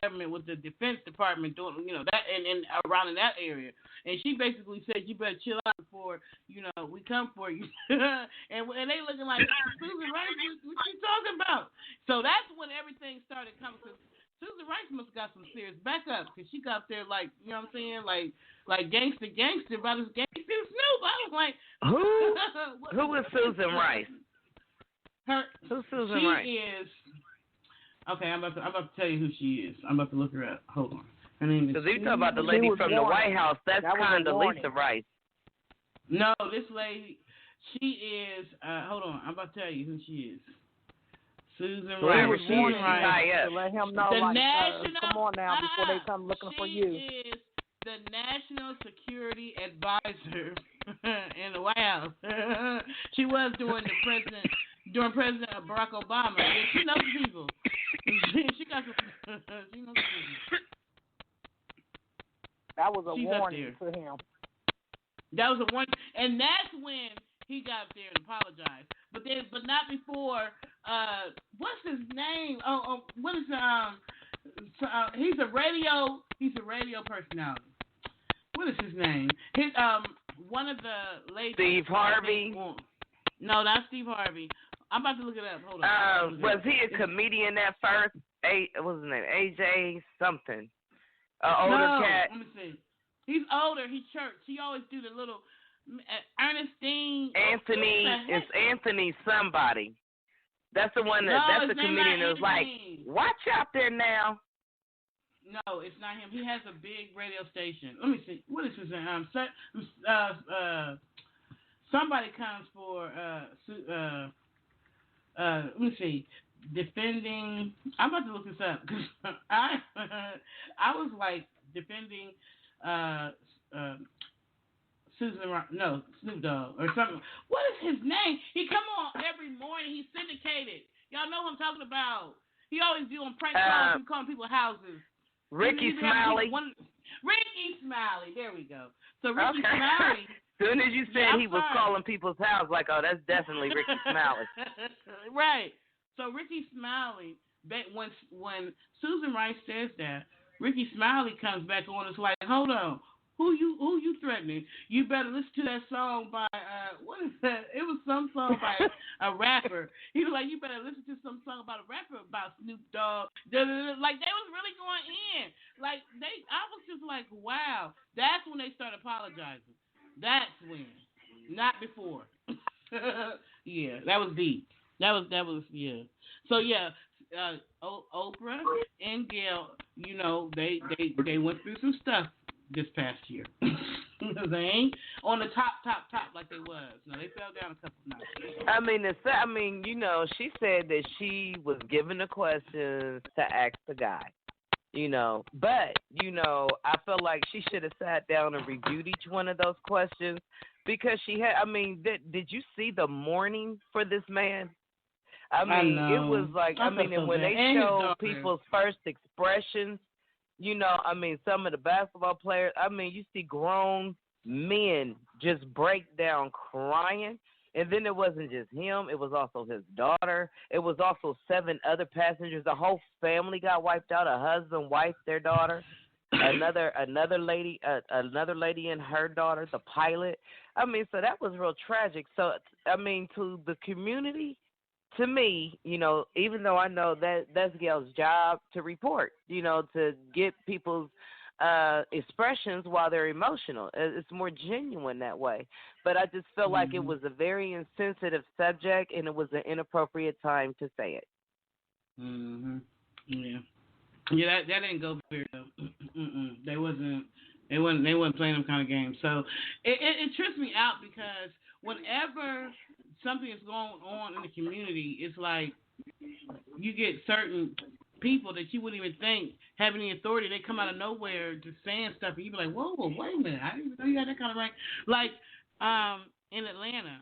Speaker 3: government, with the Defense Department doing, you know, that and around in that area. And she basically said, "You better chill out before, you know, we come for you." and they looking like, Susan Rice, what you talking about? So that's when everything started coming. Cause Susan Rice must have got some serious backup because she got up there like, you know what I'm saying, like gangster about his gangster Snoop. I was like,
Speaker 7: who is Susan Rice? Who's Susan Rice?
Speaker 3: She is. Okay, I'm about to tell you who she is. I'm about to look her up. Hold on. Her name is.
Speaker 7: Because you talk about the lady from the White House. That's Condoleezza Rice.
Speaker 3: No, this lady. She is. Hold on. I'm about to tell you who she is. Susan Rice.
Speaker 6: She was Rice. To let him know, come on now, before they come looking for you.
Speaker 3: She is the National Security Advisor in the White House. She was during President Barack Obama. Yeah, she knows people. She got some. She knows people.
Speaker 6: That was a warning to him.
Speaker 3: That was a warning, and that's when he got up there and apologized. But not before. What's his name? What is he's a radio personality. What is his name? His one of the ladies.
Speaker 7: Steve Harvey.
Speaker 3: No, not Steve Harvey. I'm about to look it up. Hold on.
Speaker 7: Was he a comedian at first? What's his name? AJ something. Older cat.
Speaker 3: Let me see. He's older. He's church. He always do the little Ernestine.
Speaker 7: Anthony. It's Anthony somebody. That's the one that's the comedian that was like, watch out there now.
Speaker 3: No, it's not him. He has a big radio station. Let me see. What is his name? Somebody comes for let me see. Defending. I'm about to look this up because I was like defending Snoop Dogg or something. What is his name? He come on every morning. He's syndicated. Y'all know who I'm talking about. He always doing prank calls and calling people's houses.
Speaker 7: Ricky Smiley.
Speaker 3: Ricky Smiley. There we go. So Ricky Smiley.
Speaker 7: As soon as you said he was calling people's house, like, oh, that's definitely Ricky Smiley.
Speaker 3: Right. So Ricky Smiley, when Susan Rice says that, Ricky Smiley comes back on. It's like, hold on. Who you threatening? You better listen to that song by what is that? It was some song by a rapper. He was like, you better listen to some song about a rapper about Snoop Dogg. Like they was really going in. Like I was just like, wow. That's when they started apologizing. That's when, not before. Yeah, that was deep. That was yeah. So yeah, Oprah and Gail, you know, they went through some stuff this past year. They ain't on the top like they was. No, they fell down a couple notches.
Speaker 7: I mean, you know, she said that she was given the questions to ask the guy. You know, but, you know, I felt like she should have sat down and reviewed each one of those questions because she had, did you see the mourning for this man? It was like, and when they showed people's first expressions, you know, some of the basketball players, you see grown men just break down crying. And then it wasn't just him. It was also his daughter. It was also 7 other passengers. The whole family got wiped out, a husband, wife, their daughter, another lady and her daughter, the pilot. So that was real tragic. So, to the community, to me, you know, even though I know that's Gail's job to report, you know, to get people's expressions while they're emotional. It's more genuine that way. But I just felt like it was a very insensitive subject and it was an inappropriate time to say it.
Speaker 3: Yeah. Yeah, that didn't go very well. They wasn't playing them kind of games. So it trips me out because whenever something is going on in the community, it's like you get certain people that you wouldn't even think have any authority. They come out of nowhere just saying stuff, and you be like, whoa, wait a minute, I didn't even know you had that kind of rank. Like in Atlanta,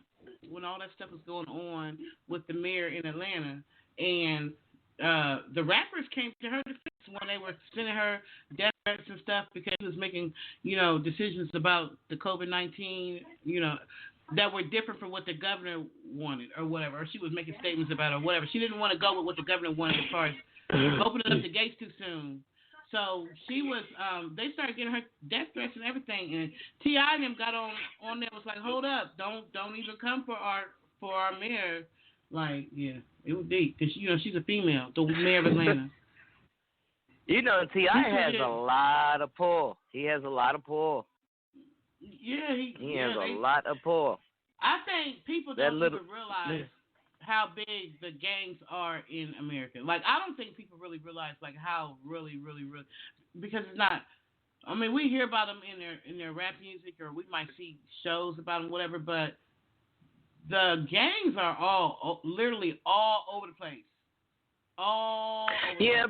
Speaker 3: when all that stuff was going on with the mayor in Atlanta, and the rappers came to her defense when they were sending her death threats and stuff because she was making, decisions about the COVID-19, that were different from what the governor wanted or whatever, or she was making statements about it or whatever. She didn't want to go with what the governor wanted as far as opening up the gates too soon. So she was, they started getting her death threats and everything, and T.I. and them got on there, was like, hold up, don't even come for our mayor. Like, yeah, it was deep, because, she's a female, the mayor of Atlanta.
Speaker 7: T.I. has a lot of pull. He has a lot of pull.
Speaker 3: Yeah, he
Speaker 7: has a lot of pull.
Speaker 3: I think people don't even realize how big the gangs are in America. Like, I don't think people really realize, like, how really, because it's not. I mean, we hear about them in their rap music, or we might see shows about them, whatever. But the gangs are literally all over the place.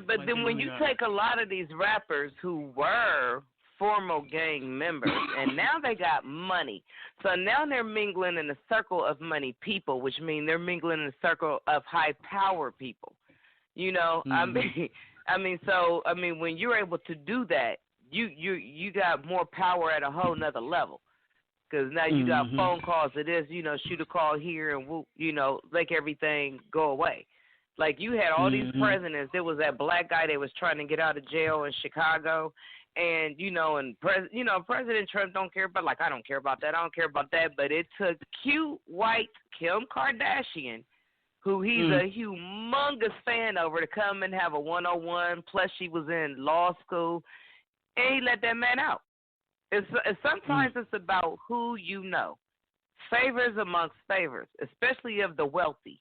Speaker 7: But then when you take a lot of these rappers who were former gang members, and now they got money. So now they're mingling in a circle of money people, which means they're mingling in a circle of high power people. Mm-hmm. When you're able to do that, you got more power at a whole nother level. Because now you got phone calls to this, shoot a call here and whoop, make everything go away. Like, you had all these presidents. There was that black guy that was trying to get out of jail in Chicago. And, President Trump don't care about, I don't care about that. I don't care about that. But it took cute white Kim Kardashian, who he's a humongous fan over, to come and have a 101. Plus, she was in law school. And he let that man out. Sometimes it's about who you know. Favors amongst favors, especially of the wealthy.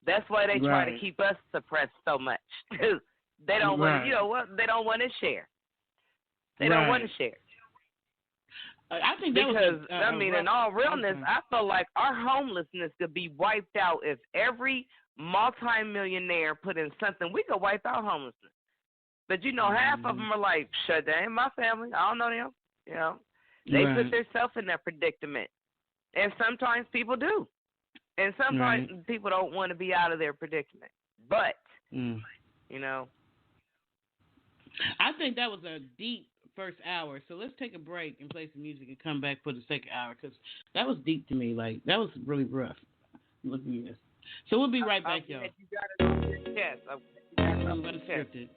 Speaker 7: That's why they try to keep us suppressed so much. They don't want to, they don't want to share. They don't want to share.
Speaker 3: I think that
Speaker 7: in all realness, I feel like our homelessness could be wiped out if every multi-millionaire put in something. We could wipe out homelessness. But, half of them are like, shut down my family. I don't know them. They put themselves in that predicament. And sometimes people do. And sometimes people don't want to be out of their predicament. But, I
Speaker 3: think that was a deep first hour. So let's take a break and play some music and come back for the second hour, because that was deep to me. Like, that was really rough. Look at this. So we'll be right back, y'all.
Speaker 7: Yes.
Speaker 3: Unscripted.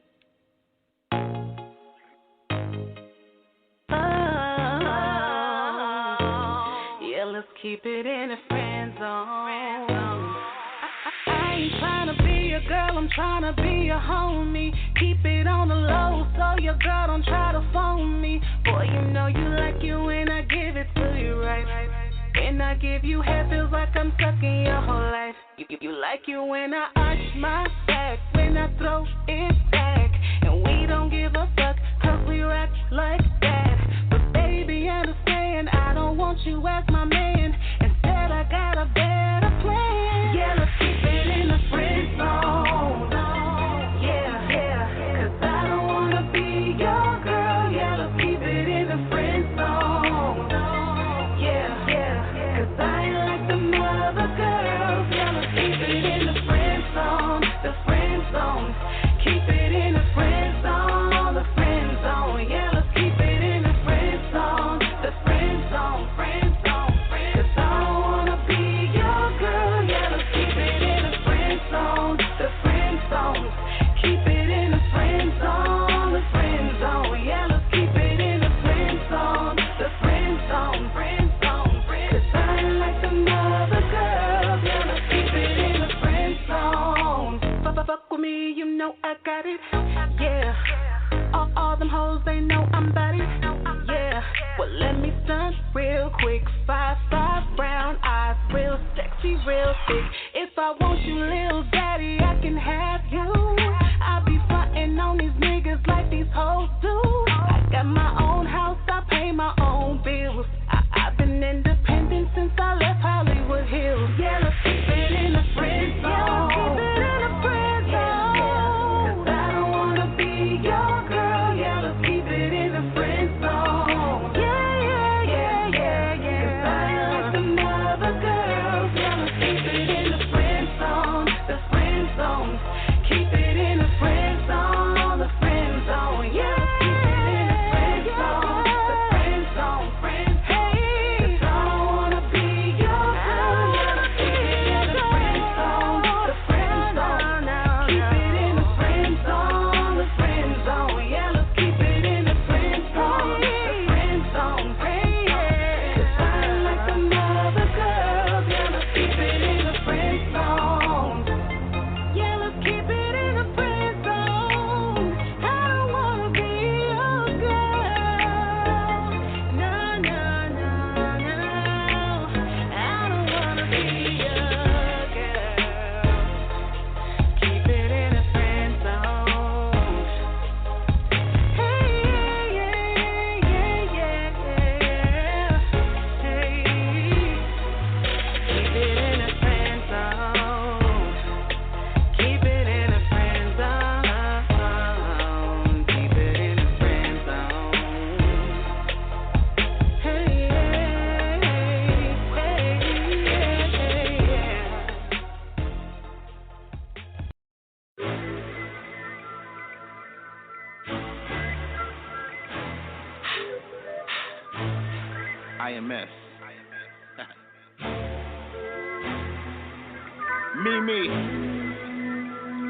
Speaker 2: Let's keep it in the friend zone. I ain't trying to be a girl, I'm trying to be a homie. Keep it on the low so your girl don't try to phone me. Boy, you know you like you when I give it to you right. When I give you head, feels like I'm sucking your whole life. You like you when I arch my back, when I throw it back. And we don't give a fuck, cause we rock like that. But baby, understand, I don't want you as my man. Instead, I got a better plan. Yeah, let's keep it in the friend zone. Yeah, cause I don't wanna be your girl. Yeah, let's keep it in the friend zone. Yeah, cause I ain't like them other girls. Yeah, let's keep it in the friend zone. The friend zone. Keep it in the friend zone. The friend zone. Yeah, let's keep it in the friend zone. The friend zone. Friend zone. Cause I don't wanna be your girl. Yeah, let's keep it in the friend zone. The friend zone. Keep it in the friend zone. The friend zone. Yeah, let's keep it in the friend zone. The friend zone. Friend zone. Cause I ain't like them other girls. Yeah, let's keep it in the friend zone. Fuck with me, you know I got it. Yeah. All them hoes, they know I'm about it. Yeah. Well, let me stunt real quick. 5'5" brown eyes, real sexy, real thick. If I want you, little daddy, I can have you. I be frontin' on these niggas like these hoes do. I got my own house, I pay my own bills. I've been independent since I left Hollywood Hills. Yeah, let's keep it in the friend zone. Yeah, let's keep it in the friend zone. Cause I
Speaker 8: IMS. Mimi,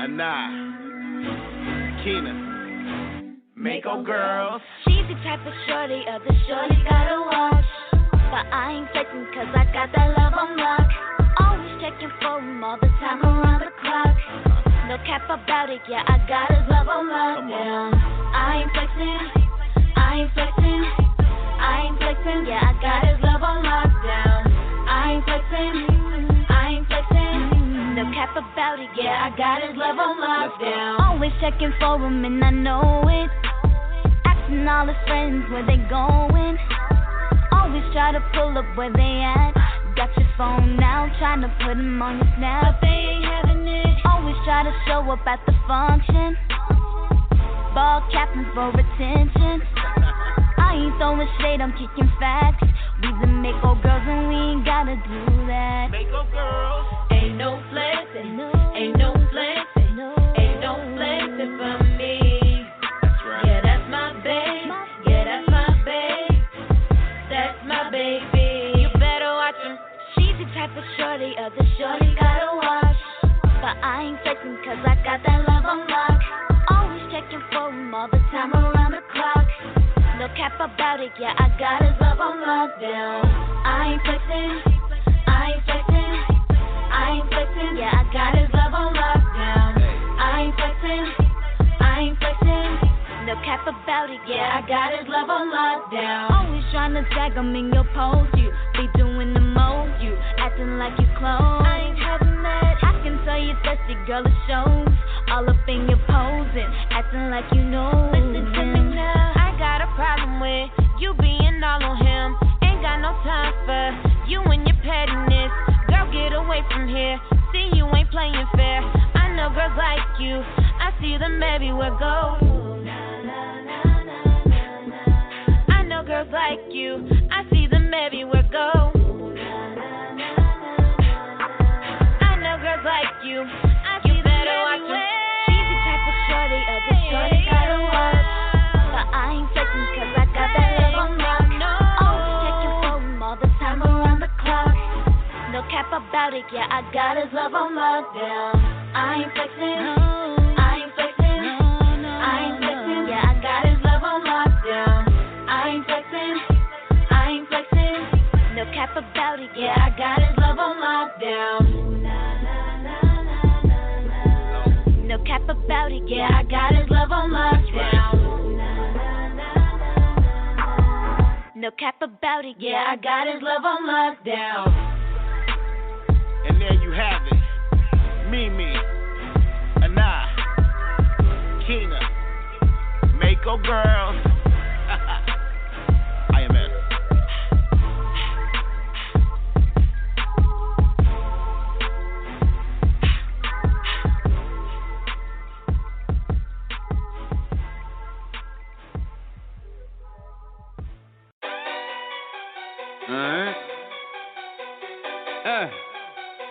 Speaker 8: Anna, Keena, Mako girls.
Speaker 9: She's the type of shorty, other shorty gotta watch. But I ain't flexing cause I got that love on lock. Always checking for him all the time around the clock. No cap about it, yeah, I got his love on lockdown. I ain't flexing, I ain't flexing, I ain't flexing, yeah, I got his love on lockdown. I ain't flexing, I ain't flexing, no cap about it, yeah, I got his love on lockdown. Always checking for him and I know it. Asking all his friends where they going. Always try to pull up where they at. Got your phone now, trying to put him on your snap, but they ain't having it. Always try to show up at the function. Ball capping for attention. I ain't throwing shade, I'm kicking facts. We the Mako girls and we ain't gotta do that.
Speaker 8: Mako girls.
Speaker 2: Ain't no flexing, ain't no flexing, ain't no flexing for me.
Speaker 8: That's right.
Speaker 2: Yeah, that's my babe. Yeah, that's my babe. That's my baby. You better watch him.
Speaker 9: She's the type of shorty, other shorty gotta watch. But I ain't flexing cause I got that love on lock. Always checking for him all the time around the clock. No cap about it, yeah, I got his love on lockdown. I ain't flexing, I ain't flexing, I ain't flexing, yeah, I got his love on lockdown. I ain't flexing, I ain't flexing, no cap about it, yeah, I got his love on lockdown. Always trying to tag him in your post, you be doing the most, you acting like you close. I ain't having that, I can tell you thirsty, girl, it shows. All up in your posing, acting like you know.
Speaker 2: Listen to me now. I got a problem with you being all on him. Ain't got no time for you and your pettiness. Girl, get away from here. See, you ain't playing fair. I know girls like you. I see them everywhere go. I know girls like you. I see them everywhere go. I know girls like you. I see them everywhere.
Speaker 9: Shorty gotta watch, but I ain't flexing cause I got that love on lock. Always checking for him all the time around the clock. No cap about it, yeah, I got his love on lockdown. I ain't flexing, I ain't flexing, I ain't flexing, yeah, I got his love on lockdown. I ain't flexing, I ain't flexing, no cap about it, yeah, I got his love on lockdown. No cap about it, yeah, I got his love on lockdown. No cap about it, yeah, I got his love on lockdown.
Speaker 8: And there you have it. Mimi, Anna, Keena, Mako girls. IMS.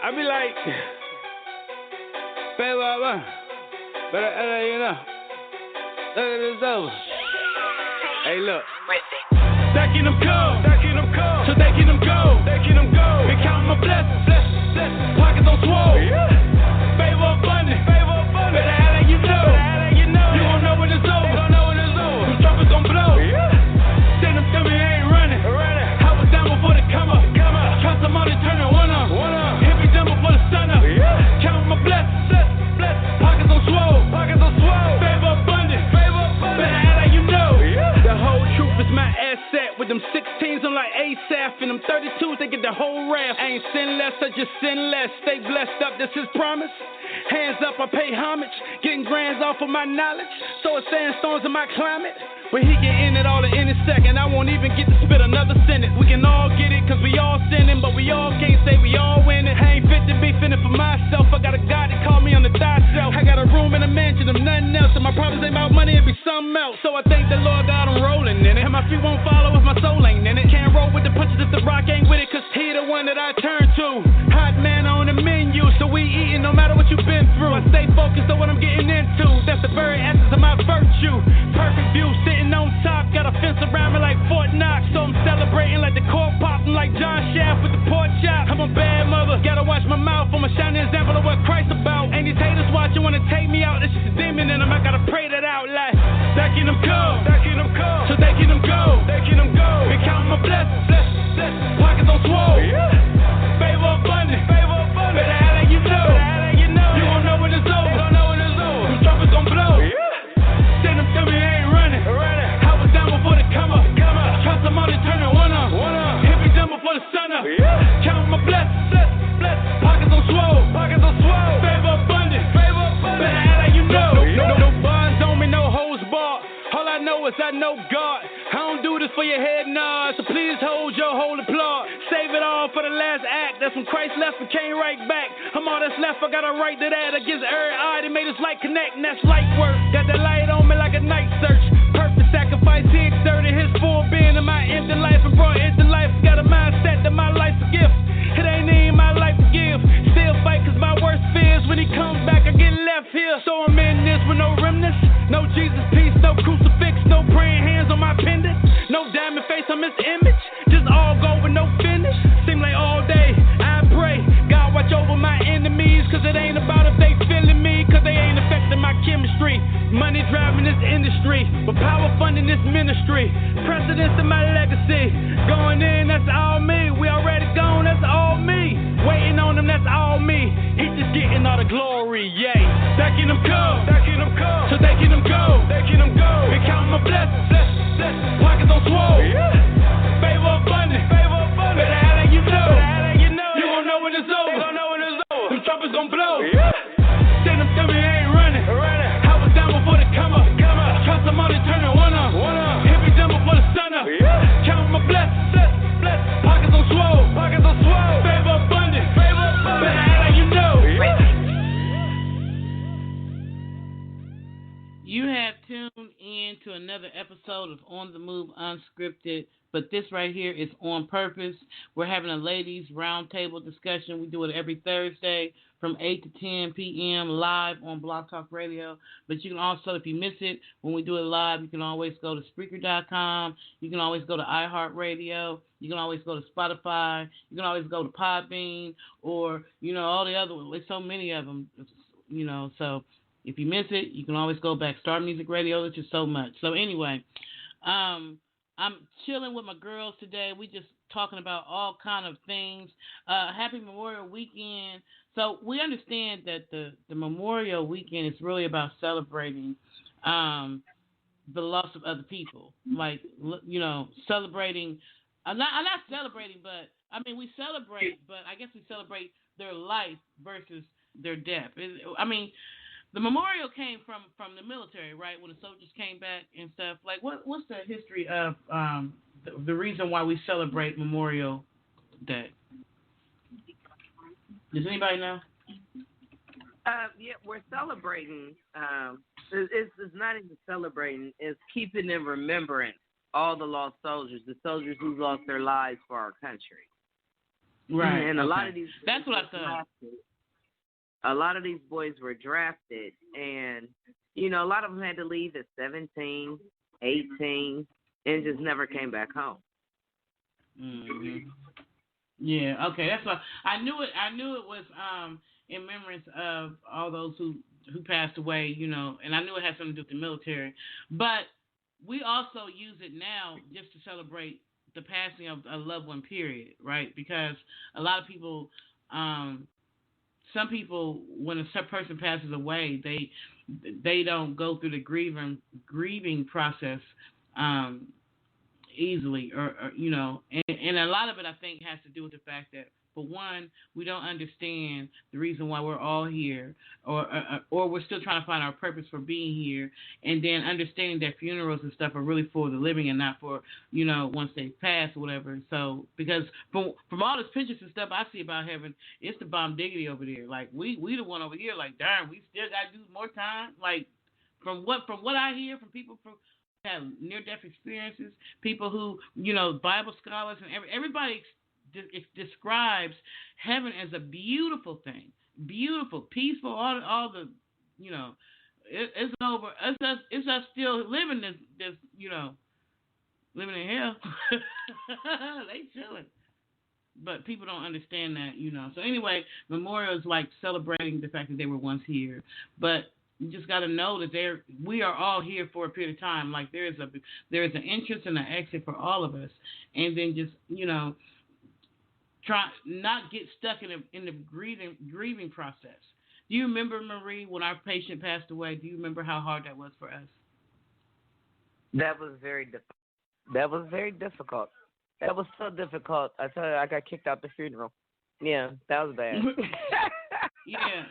Speaker 10: I be like, baby, but you know, look at this over. Hey, look. Stacking them cold, so they can go. Been counting my blessings, pockets on swole. Favor abundant, better act like you know. You gon' know when it's over, them trumpets gon' blow. Send them to me, I ain't running. I was down before the come up. Trust them only turning one up. Hit me down before the sun up. Count my blessings, pockets on swole. Favor abundant, better act like you know. The whole truth is my asset. With them 16s, I'm like ASAP. And them 32s, they get the whole raft. I ain't sin less, I just sin less. Stay blessed up, this is promise. Hands up, I pay homage. Getting grands off of my knowledge. So it's sandstorms in my climate. But he get in it all in any second. I won't even get to spit another sentence. We can all get it, cause we all sinning. But we all can't say we all winning. I ain't fit to be finna for myself. I got a God that called me on the thyself. I got a room in a mansion of nothing else. And my problems ain't about money, it be something else. So I thank the Lord God I'm rolling in it. And my feet won't follow if my soul ain't in it. Can't roll with the punches if the rock ain't with it. Cause he the one that I turn to. Hot man on the menu. So we eating no matter what you've been through. I stay focused on what I'm getting into. That's the very essence of my virtue. Perfect view, sitting on top. Got a fence around me like Fort Knox, so I'm celebrating like the cork popping like John Shaft with the pork chop. I'm a bad mother, gotta watch my mouth. I'm a shining example of what Christ about. And these haters watching wanna take me out. It's just a demon in them, I gotta pray that out like that can them come, so they can them go, and count my blessings, pockets on swole, favor abundant, better act like you know, you gon' know when it's over, them trumpets gon' blow, send them to me, I ain't running, I was down before the come up, trust them all, they turn it one up, hit me down before the sun up, count my blessings, pockets on swole, favor abundant, better act like you know, no bonds on me, no hoes barred. All I know is I know God. I don't do this for your head nod, so please hold your holy plot. Save it all for the last act. That's when Christ left and came right back. I'm all that's left, I got a right to that. Against every eye, they made us light connect, and that's light work. Got that light on me like a night search. Perfect sacrifice, he exerted his full being in my empty life and brought it to life. Got a mindset that my life's a gift. It ain't even my life to give. Still fight cause my worst fears. When he comes back, I get left here. So I'm in this with no remnants. No Jesus peace, no crucifix, no praying hands on my pendant. No diamond face on this image. Just all go with no finish. Seem like all day I pray. God watch over my enemies. Cause it ain't about if they feeling me. Cause they ain't affecting my chemistry. Money driving this industry. But power funding this ministry. Precedence in my legacy. Going in, that's all me. We already gone, that's all me. Waiting on them, that's all me. He just getting all the glory, yay. Stacking them come, so they can them go, and count my blessings, pockets on swole, favor abundant, better act like you know, you gon' know when it's over, them trumpets gon' blow, send them to me, I ain't running, I was down before the come up, trust them all, they turn it one up, hit me down before the sun up, count my blessings, pockets on swole, favor abundant, better act like you know.
Speaker 3: You have tuned in to another episode of On the Move Unscripted, but this right here is on purpose. We're having a ladies roundtable discussion. We do it every Thursday from 8 to 10 p.m. live on Blog Talk Radio. But you can also, if you miss it, when we do it live, you can always go to Spreaker.com. You can always go to iHeartRadio. You can always go to Spotify. You can always go to Podbean or, all the other ones. There's so many of them, so... If you miss it, you can always go back. Star Music Radio, it's just so much. So anyway, I'm chilling with my girls today. We just talking about all kind of things. Happy Memorial Weekend. So we understand that the Memorial Weekend is really about celebrating the loss of other people. Like, celebrating. I'm not celebrating, but we celebrate, but I guess we celebrate their life versus their death. The memorial came from the military, right? When the soldiers came back and stuff. Like, what's the history of the reason why we celebrate Memorial Day? Does anybody know?
Speaker 7: Yeah, we're celebrating. It's not even celebrating. It's keeping in remembrance all the lost soldiers, the soldiers who lost their lives for our country.
Speaker 3: Right.
Speaker 7: And a lot of these.
Speaker 3: That's what I thought.
Speaker 7: A lot of these boys were drafted, and, a lot of them had to leave at 17, 18, and just never came back home.
Speaker 3: Mm-hmm. Yeah, okay, that's what I knew it was in remembrance of all those who passed away, and I knew it had something to do with the military. But we also use it now just to celebrate the passing of a loved one, period, right? Because a lot of people, some people, when a person passes away, they don't go through the grieving process easily, or and a lot of it I think has to do with the fact that, for one, we don't understand the reason why we're all here, or we're still trying to find our purpose for being here, and then understanding that funerals and stuff are really for the living and not for, once they pass or whatever. So, because from all these pictures and stuff I see about heaven, it's the bomb diggity over there. Like, we the one over here, like, darn, we still got to do more time. Like, from what I hear from people who have near-death experiences, people who, Bible scholars, and everybody it describes heaven as a beautiful thing, beautiful, peaceful. All the, it's over. It's us still living this, living in hell. They chilling. But people don't understand that, So anyway, Memorial is like celebrating the fact that they were once here. But you just got to know that we are all here for a period of time. Like there is an entrance and an exit for all of us. And then just, try not get stuck in the grieving process. Do you remember, Marie, when our patient passed away? Do you remember how hard that was for us?
Speaker 7: That was very difficult. That was very difficult. That was so difficult. I tell you, I got kicked out the funeral. Yeah, that was bad.
Speaker 3: Yeah.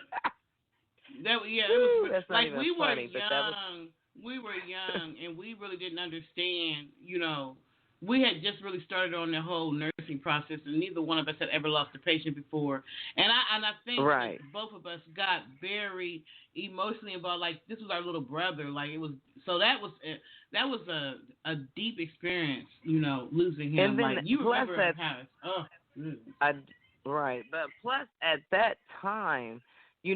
Speaker 3: That was
Speaker 7: that's
Speaker 3: like
Speaker 7: not
Speaker 3: we were
Speaker 7: funny,
Speaker 3: young. We were young, and we really didn't understand. We had just really started on the whole nursing process, and neither one of us had ever lost a patient before. And I think
Speaker 7: right.
Speaker 3: that both of us got very emotionally involved. Like this was our little brother. Like it was. So that was a deep experience. Losing him.
Speaker 7: And then
Speaker 3: like you
Speaker 7: plus
Speaker 3: remember
Speaker 7: right, but plus at that time.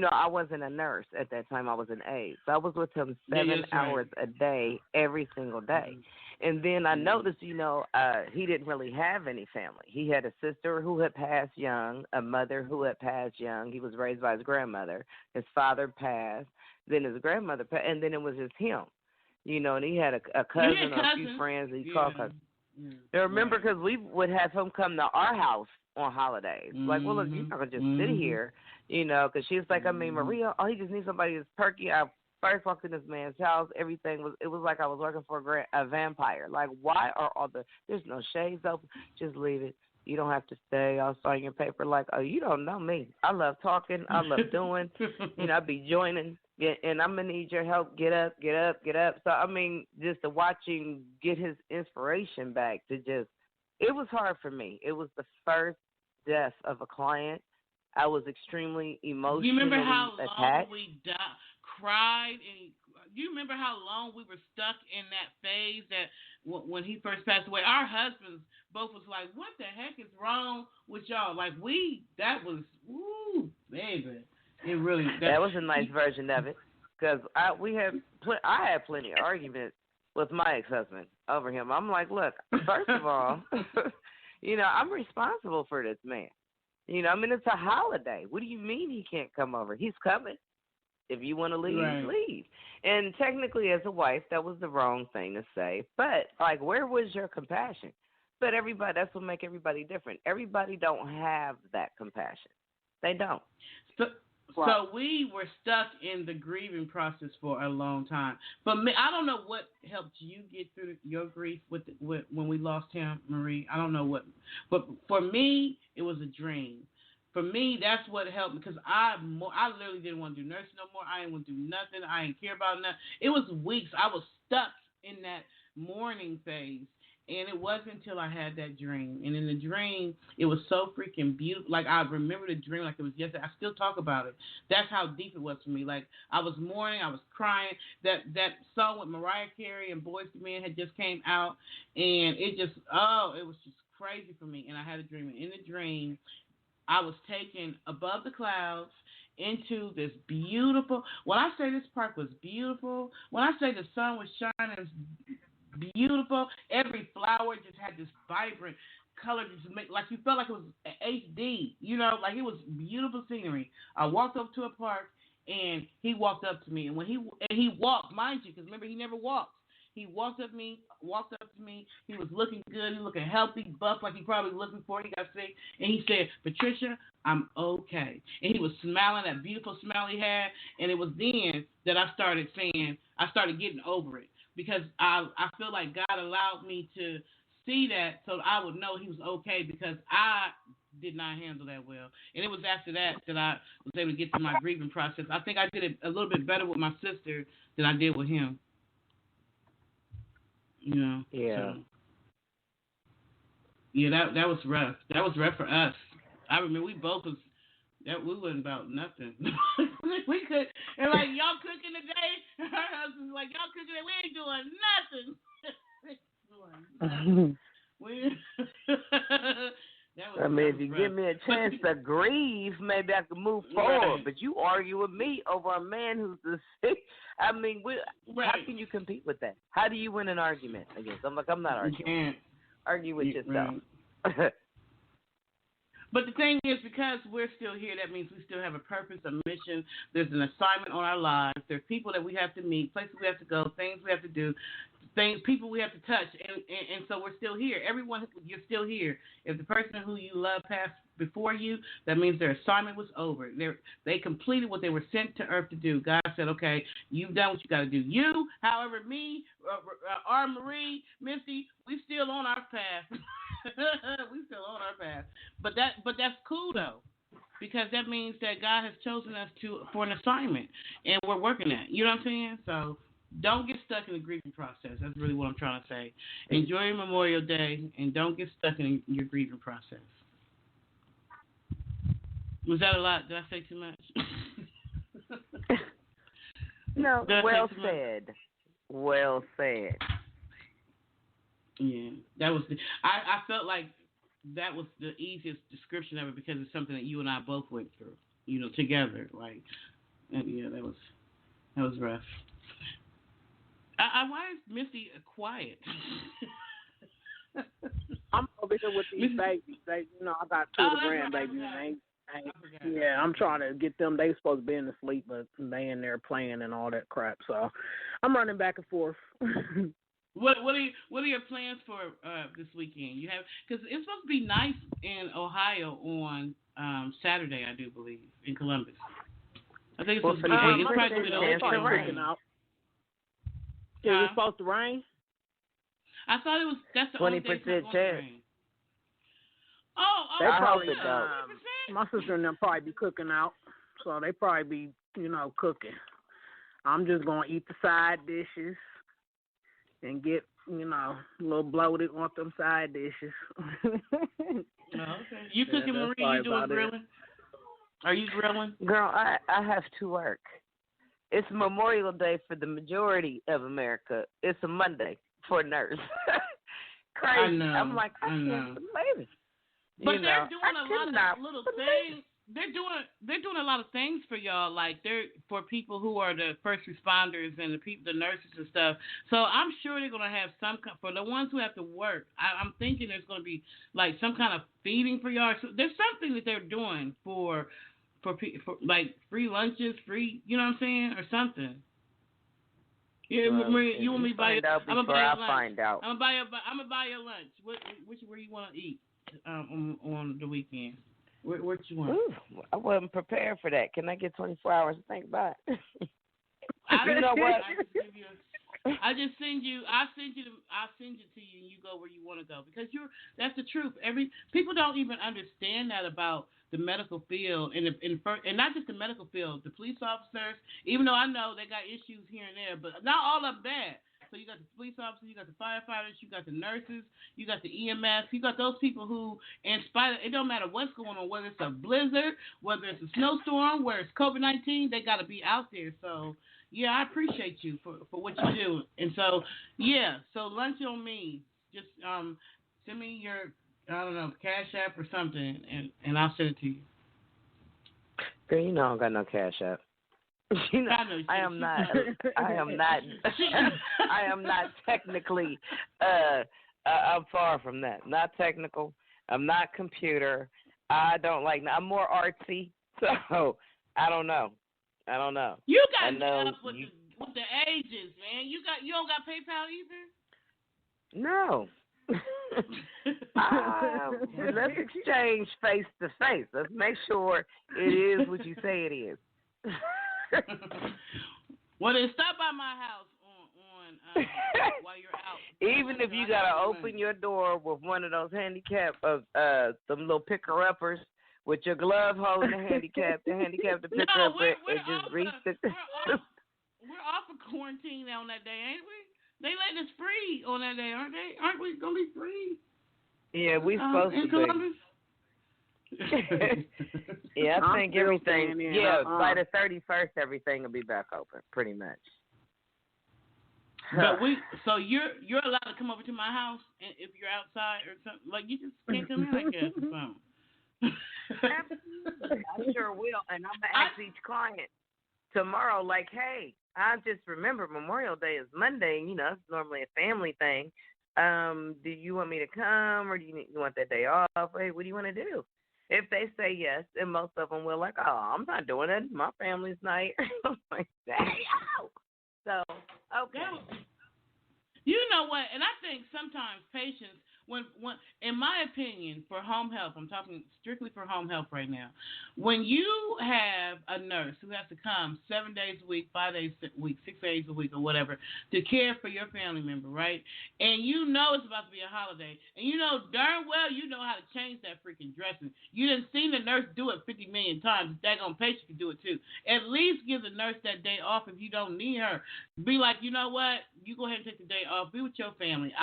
Speaker 7: I wasn't a nurse at that time. I was an aide. So I was with him 7 hours a day, every single day. And then I noticed, he didn't really have any family. He had a sister who had passed young, a mother who had passed young. He was raised by his grandmother. His father passed. Then his grandmother passed. And then it was just him. And he had a cousin or a few friends that he called cousins. I remember because we would have him come to our house on holidays. Like, well, look, you're not going to just sit here, because she was like, Maria, he just needs somebody that's perky. I first walked in this man's house. It was like I was working for a vampire. Like, why are there's no shades open. Just leave it. You don't have to stay. I'll sign your paper. Like, oh, you don't know me. I love talking. I love doing. I be joining. And I'm going to need your help. Get up, get up, get up. So, just to watch him get his inspiration back it was hard for me. It was the first death of a client. I was extremely emotionally
Speaker 3: attached. You remember how
Speaker 7: attached.
Speaker 3: long we cried? And do you remember how long we were stuck in that phase that when he first passed away? Our husbands both was like, what the heck is wrong with y'all? Like that was, ooh, baby. It really.
Speaker 7: That was a nice version of it. Because I had plenty of arguments with my ex-husband over him. I'm like, look, first of all, I'm responsible for this man. It's a holiday. What do you mean he can't come over? He's coming. If you want to leave, leave. And technically, as a wife, that was the wrong thing to say. But, where was your compassion? But that's what makes everybody different. Everybody don't have that compassion. They don't.
Speaker 3: So we were stuck in the grieving process for a long time. But I don't know what helped you get through your grief with when we lost him, Marie. I don't know what. But for me, it was a dream. For me, that's what helped me because I literally didn't want to do nursing no more. I didn't want to do nothing. I didn't care about nothing. It was weeks. I was stuck in that mourning phase. And it wasn't until I had that dream. And in the dream, it was so freaking beautiful. Like, I remember the dream like it was yesterday. I still talk about it. That's how deep it was for me. Like, I was mourning. I was crying. That song with Mariah Carey and Boyz II Men had just came out. And it was just crazy for me. And I had a dream. And in the dream, I was taken above the clouds into this beautiful, when I say this park was beautiful, when I say the sun was shining beautiful, every flower just had this vibrant color, just like you felt like it was HD, like it was beautiful scenery. I walked up to a park and he walked up to me, and when he walked, mind you, because remember he never walked. He walked up to me. He was looking good. He was looking healthy, buff, like he probably was looking for. He got sick. And he said, Patricia, I'm okay. And he was smiling, that beautiful smile he had. And it was then that I started getting over it. Because I feel like God allowed me to see that so I would know he was okay, because I did not handle that well. And it was after that I was able to get through my grieving process. I think I did it a little bit better with my sister than I did with him.
Speaker 7: Yeah.
Speaker 3: So, yeah, that was rough. That was rough for us. I remember we both was that we wasn't about nothing. We could, and like, y'all cooking today. Her husband's like, y'all cooking today. We ain't doing nothing. That
Speaker 7: I mean, if you give me a chance to grieve, maybe I can move forward. But you argue with me over a man who's sick. I mean, how can you compete with that? How do you win an argument against? I'm not arguing. Argue with yourself.
Speaker 3: Right. But the thing is, because we're still here, that means we still have a purpose, a mission. There's an assignment on our lives. There's people that we have to meet, places we have to go, things we have to do, people we have to touch. And so we're still here. Everyone, you're still here. If the person who you love passed before you, that means their assignment was over. They completed what they were sent to earth to do. God said, okay, you've done what you got to do. You, however, me, R. Marie, Misty, we still on our path. We still on our path. But that's cool though, because that means that God has chosen us for an assignment, and we're working at. You know what I'm saying? So don't get stuck in the grieving process. That's really what I'm trying to say. Enjoy your Memorial Day, and don't get stuck in your grieving process. Was that a lot? Did I say too much?
Speaker 7: No, well said. Well said.
Speaker 3: Yeah, that was. I felt like that was the easiest description of it because it's something that you and I both went through, together. Like, yeah, that was rough. Why is Missy quiet?
Speaker 6: I'm over here with these babies. I got two of the grandbabies. Yeah, I'm trying to get them. They supposed to be in the sleep, but they in there playing and all that crap. So I'm running back and forth.
Speaker 3: What are your plans for this weekend? You have, because it's supposed to be nice in Ohio on Saturday, I do believe, in Columbus. I think it's supposed to be. It's probably
Speaker 6: rain. Is it supposed to rain?
Speaker 3: I thought it was. That's the 20% chance.
Speaker 6: They probably. My sister and them probably be cooking out, so they probably be cooking. I'm just gonna eat the side dishes and get, a little bloated on them side dishes.
Speaker 3: Okay. You cooking, Marie? You doing grilling? Are you grilling?
Speaker 7: Girl, I have to work. It's Memorial Day for the majority of America. It's a Monday for a nurse. Crazy.
Speaker 3: I know.
Speaker 7: I'm like, I can't believe it.
Speaker 3: But they're doing a lot of little things. They're doing a lot of things for y'all, like they're for people who are the first responders and the nurses and stuff. So I'm sure they're gonna have for the ones who have to work. I'm thinking there's gonna be like some kind of feeding for y'all. So there's something that they're doing for like free lunches, free, you know what I'm saying, or something. Yeah, Maria, you want me to buy your? I'm gonna buy your lunch. Find out. I'm gonna buy your lunch. Where you want to eat on the weekend? What you want?
Speaker 7: Ooh, I wasn't prepared for that. Can I get 24 hours to think about it?
Speaker 3: You know what? I'll send it to you, and you go where you want to go, because that's the truth. People don't even understand that about the medical field, and not just the medical field, the police officers. Even though I know they got issues here and there, but not all of them bad. So you got the police officers, you got the firefighters, you got the nurses, you got the EMS, you got those people who, in spite of, it don't matter what's going on, whether it's a blizzard, whether it's a snowstorm, whether it's COVID-19, they got to be out there. So, yeah, I appreciate you for what you do. And so, yeah, so lunch on me. Just send me your, I don't know, Cash App or something, and I'll send it to you.
Speaker 7: Girl, I don't got no Cash App. I am not technically, I'm far from that. Not technical. I'm not computer. I'm more artsy. So, I don't know.
Speaker 3: You got stuff with the ages, man. You don't got PayPal either?
Speaker 7: No. Let's exchange face to face. Let's make sure it is what you say it is.
Speaker 3: Well, then stop by my house on while you're out.
Speaker 7: Even if you gotta open your door with one of those handicap some little picker uppers with your glove holding the handicap to pick up it and just reach the.
Speaker 3: We're off of quarantine on that day, ain't we? They letting us free on that day, aren't they? Aren't we gonna be free?
Speaker 7: Yeah, we supposed to be. Yeah, I think everything. Yeah, by the 31st, everything will be back open, pretty much.
Speaker 3: But so you're allowed to come over to my house, and if you're outside or something, like you just can't come in, I guess, or something.
Speaker 7: Absolutely. I sure will, and I'm gonna ask each client tomorrow, like, hey, I just remember Memorial Day is Monday, and it's normally a family thing. Do you want me to come, or do you want that day off? Hey, what do you want to do? If they say yes, and most of them will, like, oh, I'm not doing it. My family's night. I'm like, dang, so okay.
Speaker 3: You know what? And I think sometimes patients, when in my opinion, for home health, I'm talking strictly for home health right now. When you have a nurse who has to come 7 days a week, 5 days a week, 6 days a week, or whatever, to care for your family member, right? And you know it's about to be a holiday, and you know darn well you know how to change that freaking dressing. You done seen the nurse do it 50 million times. That daggone patient can do it too. At least give the nurse that day off if you don't need her. Be like, you know what? You go ahead and take the day off. Be with your family.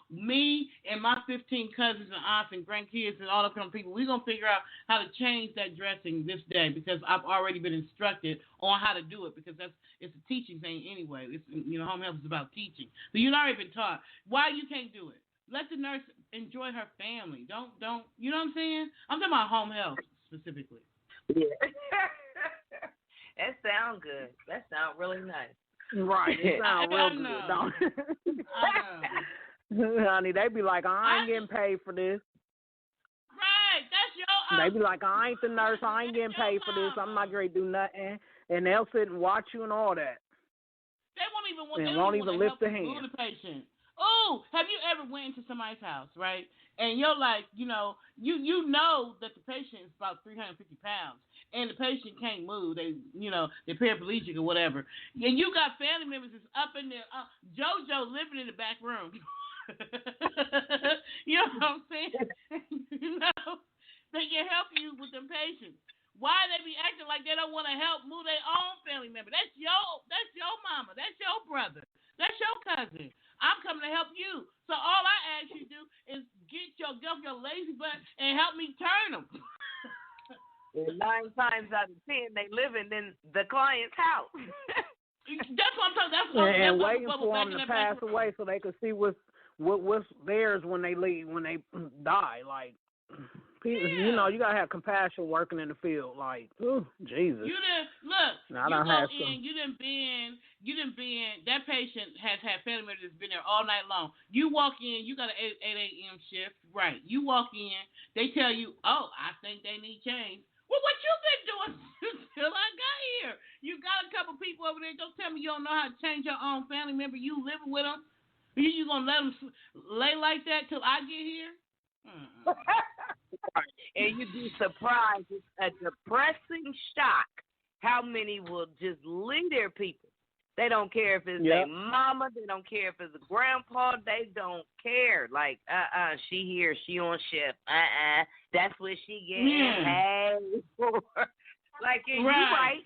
Speaker 3: Me and my 15 cousins and aunts and grandkids and all the kind of people, we're going to figure out how to change that dressing this day because I've already been instructed on how to do it because it's a teaching thing anyway. It's, home health is about teaching. So you've already been taught. Why you can't do it? Let the nurse enjoy her family. Don't, you know what I'm saying? I'm talking about home health specifically.
Speaker 7: Yeah. That sounds good. That sounds really nice.
Speaker 6: Right. It sounds real good, don't it?
Speaker 3: I know.
Speaker 6: Honey, they be like, I ain't getting paid for this.
Speaker 3: Right, that's your.
Speaker 6: They be like, I ain't the nurse. I ain't getting paid for this. I'm not going to do nothing. And they'll sit and watch you and all that.
Speaker 3: They won't even lift a hand. Move the patient. Oh, have you ever went into somebody's house, right? And you're like, you know that the patient is about 350 pounds, and the patient can't move. They're paraplegic or whatever. And you got family members that's up in there. JoJo living in the back room. You know what I'm saying? They can help you with them patients. Why they be acting like they don't want to help move their own family member? That's your mama. That's your brother. That's your cousin. I'm coming to help you. So all I ask you to do is get your lazy butt and help me turn them.
Speaker 7: And 9 times out of 10, they living in the client's house.
Speaker 3: That's what I'm talking about.
Speaker 6: And waiting for them to pass away so they can see what's theirs when they leave, when they die. Like, people, you gotta have compassion working in the field. Like, ooh, Jesus.
Speaker 3: You done been that patient has had family members that's been there all night long. You walk in, you got an 8 a.m. shift, right? You walk in, they tell you, oh, I think they need change. Well, what you been doing till I got here? You got a couple people over there. Don't tell me you don't know how to change your own family member. You living with them? You gonna let them lay like that till I get here?
Speaker 7: And you'd be surprised. It's a depressing shock how many will just leave their people. They don't care if it's their mama. They don't care if it's a grandpa. They don't care. Like, she here. She on shift. That's what she getting paid for. Like, and you right.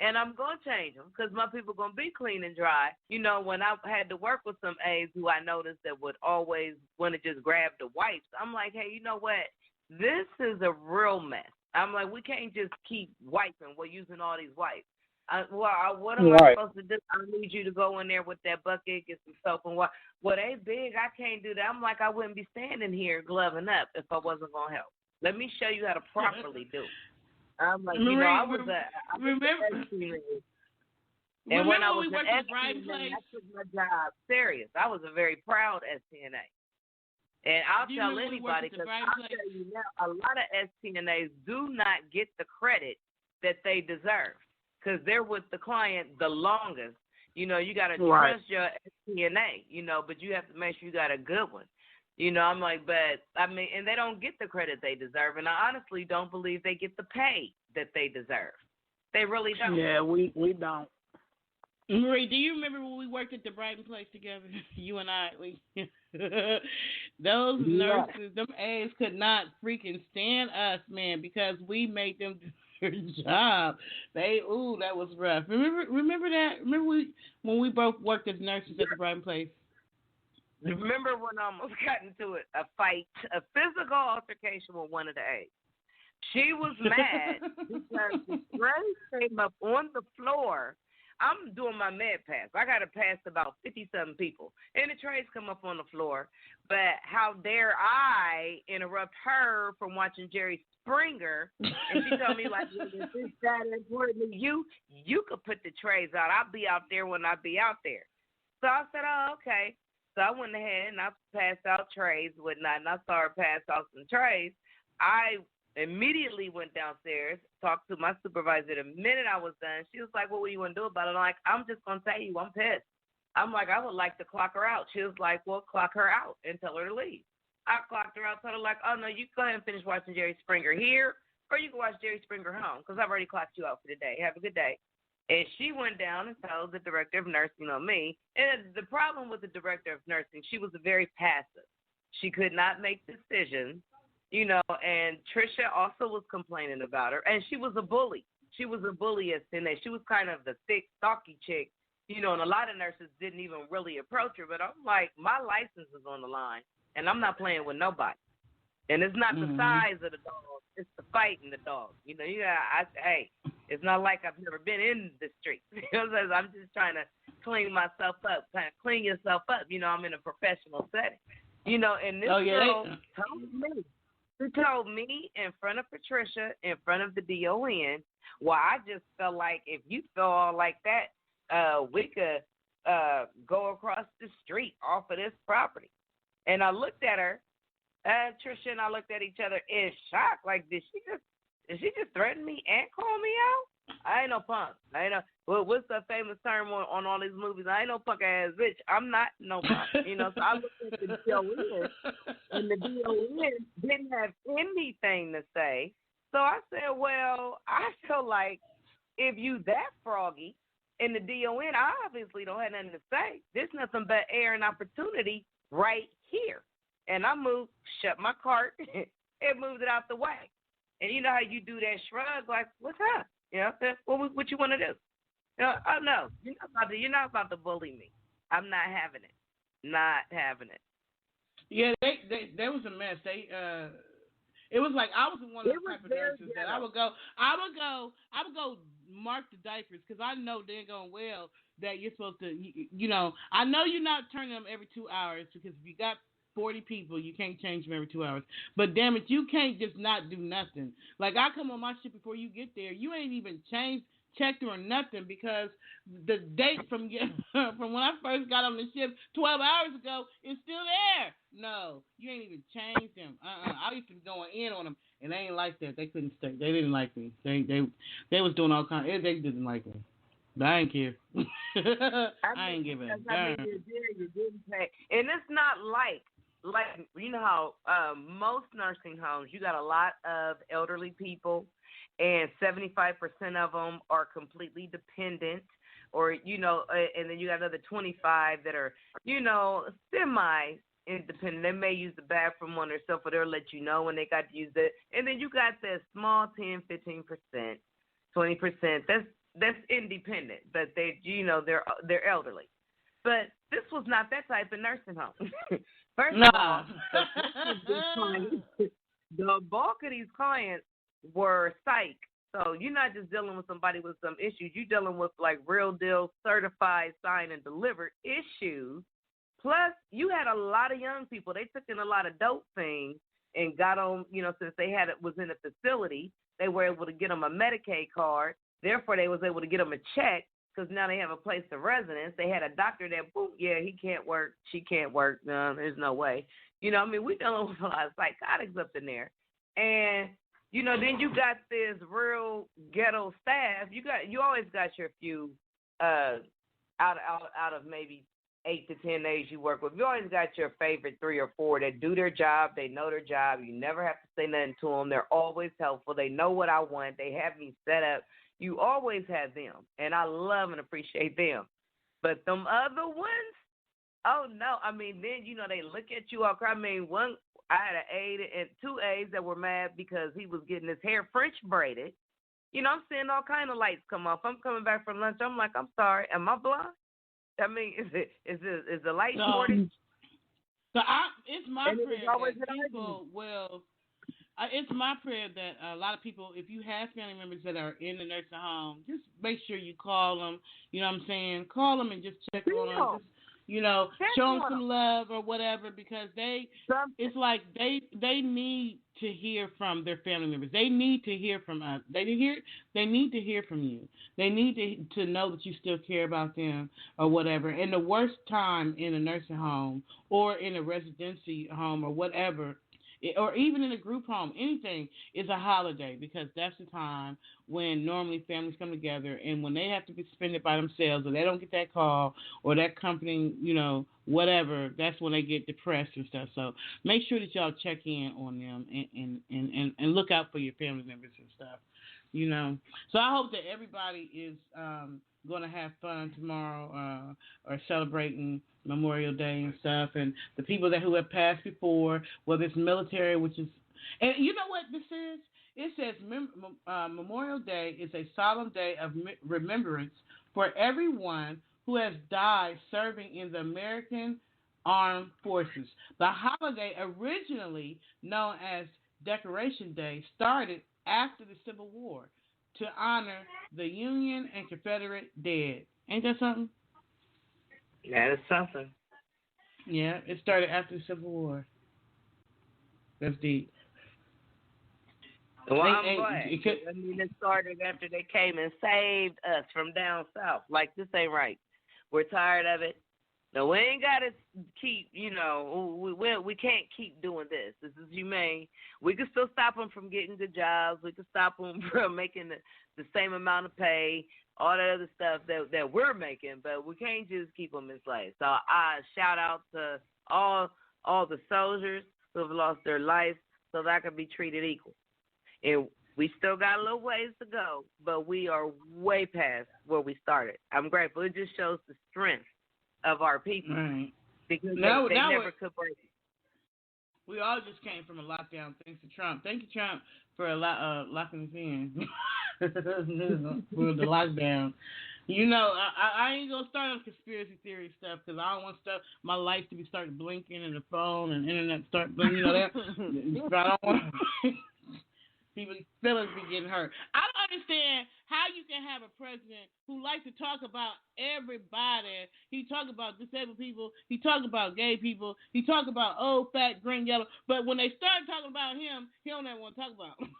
Speaker 7: And I'm going to change them because my people going to be clean and dry. When I had to work with some aides who I noticed that would always want to just grab the wipes, I'm like, hey, you know what? This is a real mess. I'm like, we can't just keep wiping. We're using all these wipes. What am I supposed to do? I need you to go in there with that bucket, get some soap and water. Well, they big. I can't do that. I'm like, I wouldn't be standing here gloving up if I wasn't going to help. Let me show you how to properly do it. I'm like, I was and when I was an STNA, I took my job serious. I was a very proud STNA. And I'll tell anybody, because I'll tell you now, a lot of STNAs do not get the credit that they deserve because they're with the client the longest. You got to trust your STNA, but you have to make sure you got a good one. I'm like, and they don't get the credit they deserve. And I honestly don't believe they get the pay that they deserve. They really don't.
Speaker 6: Yeah, we don't.
Speaker 3: Marie, do you remember when we worked at the Brighton place together? You and I, those nurses, them aides could not freaking stand us, man, because we made them do their job. That was rough. Remember that? Remember when we both worked as nurses at the Brighton place?
Speaker 7: Remember when I almost got into a fight, a physical altercation with one of the aides? She was mad because the spray came up on the floor. I'm doing my med pass. I got to pass about 50-something people. And the trays come up on the floor. But how dare I interrupt her from watching Jerry Springer? And she told me, like, this is that important. You could put the trays out. I'll be out there when I be out there. So I said, oh, okay. So I went ahead and I passed out trays, whatnot, and I saw her pass out some trays. I immediately went downstairs, talked to my supervisor. The minute I was done, she was like, well, what do you want to do about it? I'm like, I'm just going to tell you, I'm pissed. I'm like, I would like to clock her out. She was like, well, clock her out and tell her to leave. I clocked her out, told her, like, oh, no, you go ahead and finish watching Jerry Springer here, or you can watch Jerry Springer home, because I've already clocked you out for the day. Have a good day. And she went down and told the director of nursing on me. And the problem with the director of nursing, she was very passive. She could not make decisions, you know, and Trisha also was complaining about her. And she was a bully. She was a bully as in that she was kind of the thick, stocky chick, you know, and a lot of nurses didn't even really approach her. But I'm like, my license is on the line, and I'm not playing with nobody. And it's not the size of the dog. It's the fight in the dog. You know, hey, it's not like I've never been in the streets. I'm just trying to clean myself up, kind of clean yourself up. You know, I'm in a professional setting. You know, and this girl told me in front of Patricia, in front of the DON, well, I just felt like if you feel all like that, we could go across the street off of this property. And I looked at her. Trisha and I looked at each other in shock. Like, did she just threaten me and call me out? I ain't no punk. I ain't no. Well, what's the famous term on all these movies? I ain't no punk ass bitch. I'm not no punk. You know. So I looked at the DON, and the DON didn't have anything to say. So I said, well, I feel like if you that froggy, and the DON, I obviously don't have nothing to say. There's nothing but air and opportunity right here. And I moved, shut my cart, and moved it out the way. And you know how you do that shrug, like, what's up? You know, what you want to do? You know, oh, no, you're not about to bully me. I'm not having it. Not having it.
Speaker 3: Yeah, they was a mess. It was like I was one of the type of nurses that I would go mark the diapers because I know dang going well that you're supposed to, you know, I know you're not turning them every 2 hours because if you got 40 people, you can't change them every 2 hours. But damn it, you can't just not do nothing. Like I come on my ship before you get there, you ain't even checked or nothing because the date from when I first got on the ship 12 hours ago is still there. No, you ain't even changed them. I used to be going in on them, and they ain't like that. They couldn't stay. They didn't like me. They was doing all kinds. They didn't like me. But I ain't care. I ain't giving a darn.
Speaker 7: You didn't pay, and it's not like you know how most nursing homes you got a lot of elderly people. And 75% of them are completely dependent, or, you know, and then you got another 25 that are, you know, semi-independent. They may use the bathroom on themselves, or they'll let you know when they got to use it. And then you got that small 10, 15%, 20%. That's independent, but they, you know, they're elderly. But this was not that type of nursing home. First of all, the bulk of these clients were psych. So you're not just dealing with somebody with some issues. You're dealing with like real deal certified, signed, and delivered issues. Plus, you had a lot of young people. They took in a lot of dope things and got on, you know, since they was in a facility, they were able to get them a Medicaid card. Therefore, they was able to get them a check because now they have a place of residence. They had a doctor that, boom, yeah, he can't work. She can't work. No, there's no way. You know, I mean, we're dealing with a lot of psychotics up in there. And you know, then you got this real ghetto staff. You always got your few out of maybe 8 to 10 days you work with. You always got your favorite 3 or 4 that do their job. They know their job. You never have to say nothing to them. They're always helpful. They know what I want. They have me set up. You always have them, and I love and appreciate them. But them other ones, oh no! I mean, then you know they look at you all. I mean, I had an aide and 2 aides that were mad because he was getting his hair French braided. You know, I'm seeing all kind of lights come off. I'm coming back from lunch. I'm like, I'm sorry, am I blind? I mean, is the light shortage?
Speaker 3: So it's my prayer that people will. it's my prayer that a lot of people, if you have family members that are in the nursing home, just make sure you call them. You know what I'm saying? Call them and just check on them. Just, show them some love or whatever, because it's like they need to hear from their family members. They need to hear from us. They need to hear from you. They need to know that you still care about them or whatever. And the worst time in a nursing home or in a residency home or whatever, or even in a group home, anything, is a holiday, because that's the time when normally families come together, and when they have to spend it by themselves, or they don't get that call or that company, whatever, that's when they get depressed and stuff. So make sure that y'all check in on them and look out for your family members and stuff. So I hope that everybody is going to have fun tomorrow, or celebrating Memorial Day and stuff, and the people who have passed before, whether it's military, which is, and you know what this is? It says Memorial Day is a solemn day of remembrance for everyone who has died serving in the American Armed Forces. The holiday, originally known as Decoration Day, started after the Civil War to honor the Union and Confederate dead. Ain't that something?
Speaker 7: That is something.
Speaker 3: Yeah, it started after the Civil War. That's deep.
Speaker 7: Well, I'm glad. It started after they came and saved us from down south. Like, this ain't right. We're tired of it. No, we ain't got to keep, we can't keep doing this. This is humane. We can still stop them from getting good jobs. We can stop them from making the same amount of pay, all that other stuff that we're making, but we can't just keep them enslaved. So I shout out to all the soldiers who have lost their life so that I can be treated equal. And we still got a little ways to go, but we are way past where we started. I'm grateful. It just shows the strength of our people,
Speaker 3: right,
Speaker 7: because they never could break it.
Speaker 3: We all just came from a lockdown thanks to Trump. Thank you, Trump, for locking us in for the lockdown. I ain't going to start on conspiracy theory stuff, because I don't want my lights to be starting blinking and the phone and internet start blinking. That. I don't want people's feelings be getting hurt. I don't understand how you can have a president who likes to talk about everybody. He talk about disabled people. He talk about gay people. He talk about old, fat, green, yellow. But when they start talking about him, he don't ever want to talk about him.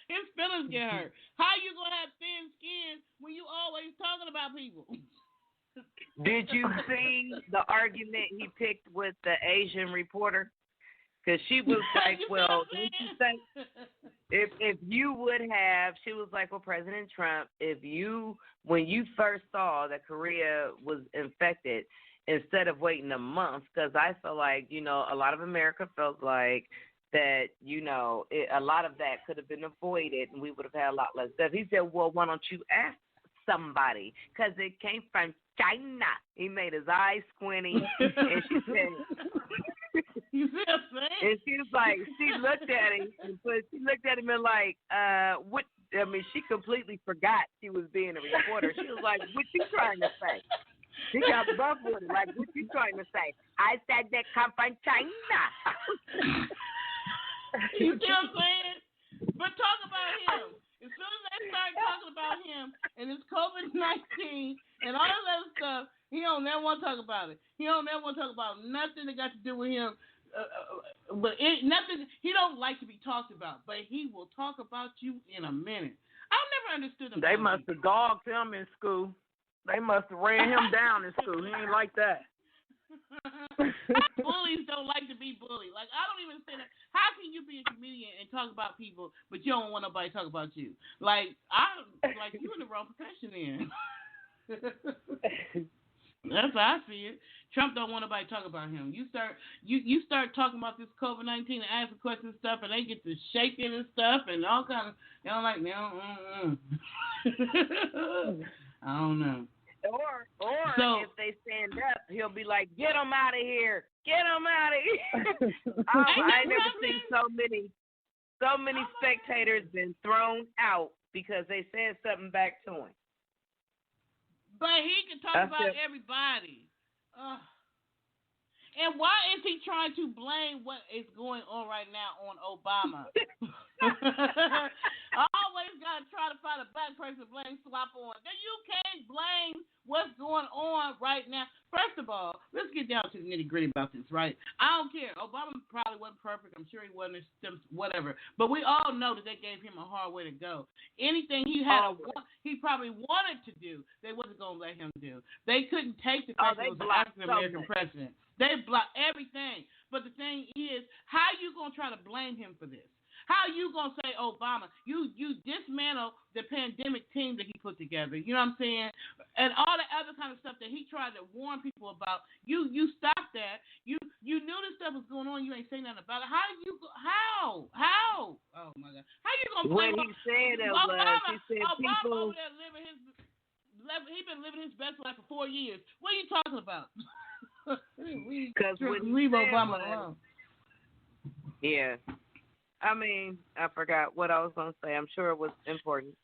Speaker 3: His feelings get hurt. How you going to have thin skin when you always talking about people?
Speaker 7: Did you see the argument he picked with the Asian reporter? Because she was like, well, didn't you think if you would have, she was like, well, President Trump, when you first saw that Korea was infected, instead of waiting a month, because I feel like, a lot of America felt like that, a lot of that could have been avoided and we would have had a lot less death. He said, well, why don't you ask somebody? Because it came from China. He made his eyes squinty, and she said...
Speaker 3: You see what I'm saying?
Speaker 7: And she was like, she looked at him and like, what? I mean, she completely forgot she was being a reporter. She was like, what you trying to say? She got buff with it. Like, what you trying to say? I said that come from China.
Speaker 3: You see what I'm saying? But talk about him. As soon as they start talking about him and his COVID-19 and all that other stuff, he don't never want to talk about it. He don't never want to talk about nothing that got to do with him. Nothing. He don't like to be talked about, but he will talk about you in a minute. I've never understood him.
Speaker 6: They must have dogged him in school. They must have ran him down in school. He ain't like that.
Speaker 3: Bullies don't like to be bullied. Like, I don't even say that. How can you be a comedian and talk about people, but you don't want nobody to talk about you? Like, you in the wrong profession then. That's how I see it. Trump don't want nobody to talk about him. You start talking about this COVID-19 and asking questions and stuff, and they get to shaking and stuff and all kind of. I don't know.
Speaker 7: Or if they stand up, he'll be like, "Get him out of here! Get him out of here!" I never seen so many spectators been thrown out because they said something back to him.
Speaker 3: But he can talk about everybody. And why is he trying to blame what is going on right now on Obama? I always got to try to find a black person to blame swap on. You can't blame what's going on right now. First of all, let's get down to the nitty gritty about this, right? I don't care. Obama probably wasn't perfect. I'm sure he wasn't, whatever. But we all know that they gave him a hard way to go. Anything he had, he probably wanted to do, they wasn't going to let him do. They couldn't take the fact that he was an African American president. They blocked everything. But the thing is, how you going to try to blame him for this? How you going to say Obama? You dismantle the pandemic team that he put together. You know what I'm saying? And all the other kind of stuff that he tried to warn people about. You stopped that. You knew this stuff was going on. You ain't saying nothing about it. How? Oh, my God. How you going to blame
Speaker 7: When he said it
Speaker 3: Obama?
Speaker 7: He said
Speaker 3: Obama
Speaker 7: people...
Speaker 3: over there he's been living his best life for 4 years. What are you talking about?
Speaker 7: Because
Speaker 3: leave Obama alone.
Speaker 7: Yeah. I mean, I forgot what I was going to say. I'm sure it was important.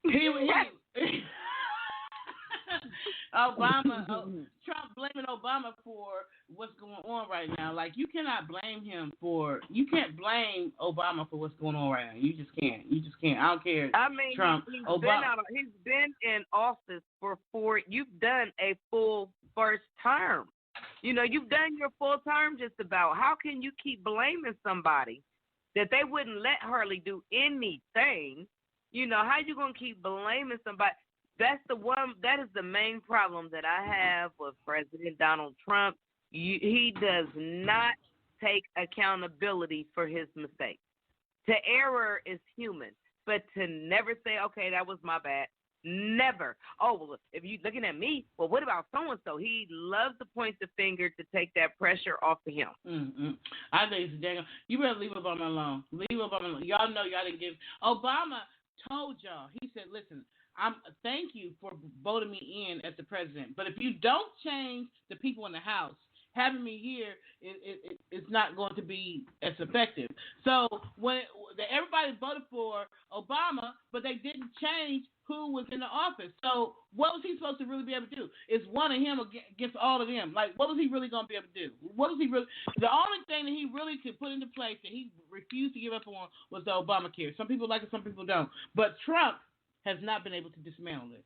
Speaker 7: Trump blaming Obama for what's going on right now. Like, you can't blame Obama for what's going on right now. You just can't. I don't care. I mean,
Speaker 3: Trump,
Speaker 7: he's been in office for you've done a full first term. You know, you've done your full term just about. How can you keep blaming somebody that they wouldn't let Hurley do anything? You know, how you going to keep blaming somebody? That is the main problem that I have with President Donald Trump. He does not take accountability for his mistakes. To error is human, but to never say, okay, that was my bad. Never. Oh, well, if you looking at me, well, what about so-and-so? He loves to point the finger to take that pressure off of him.
Speaker 3: Mm-hmm. I think it's dang. You better leave Obama alone. Leave Obama alone. Y'all know y'all didn't give. Obama told y'all. He said, listen, thank you for voting me in as the president. But if you don't change the people in the House, having me here it's not going to be as effective. So when everybody voted for Obama, but they didn't change who was in the office. So what was he supposed to really be able to do? It's one of him against all of them. Like, what was he really going to be able to do? What was he really? The only thing that he really could put into place that he refused to give up on was the Obamacare. Some people like it, some people don't. But Trump has not been able to dismantle it.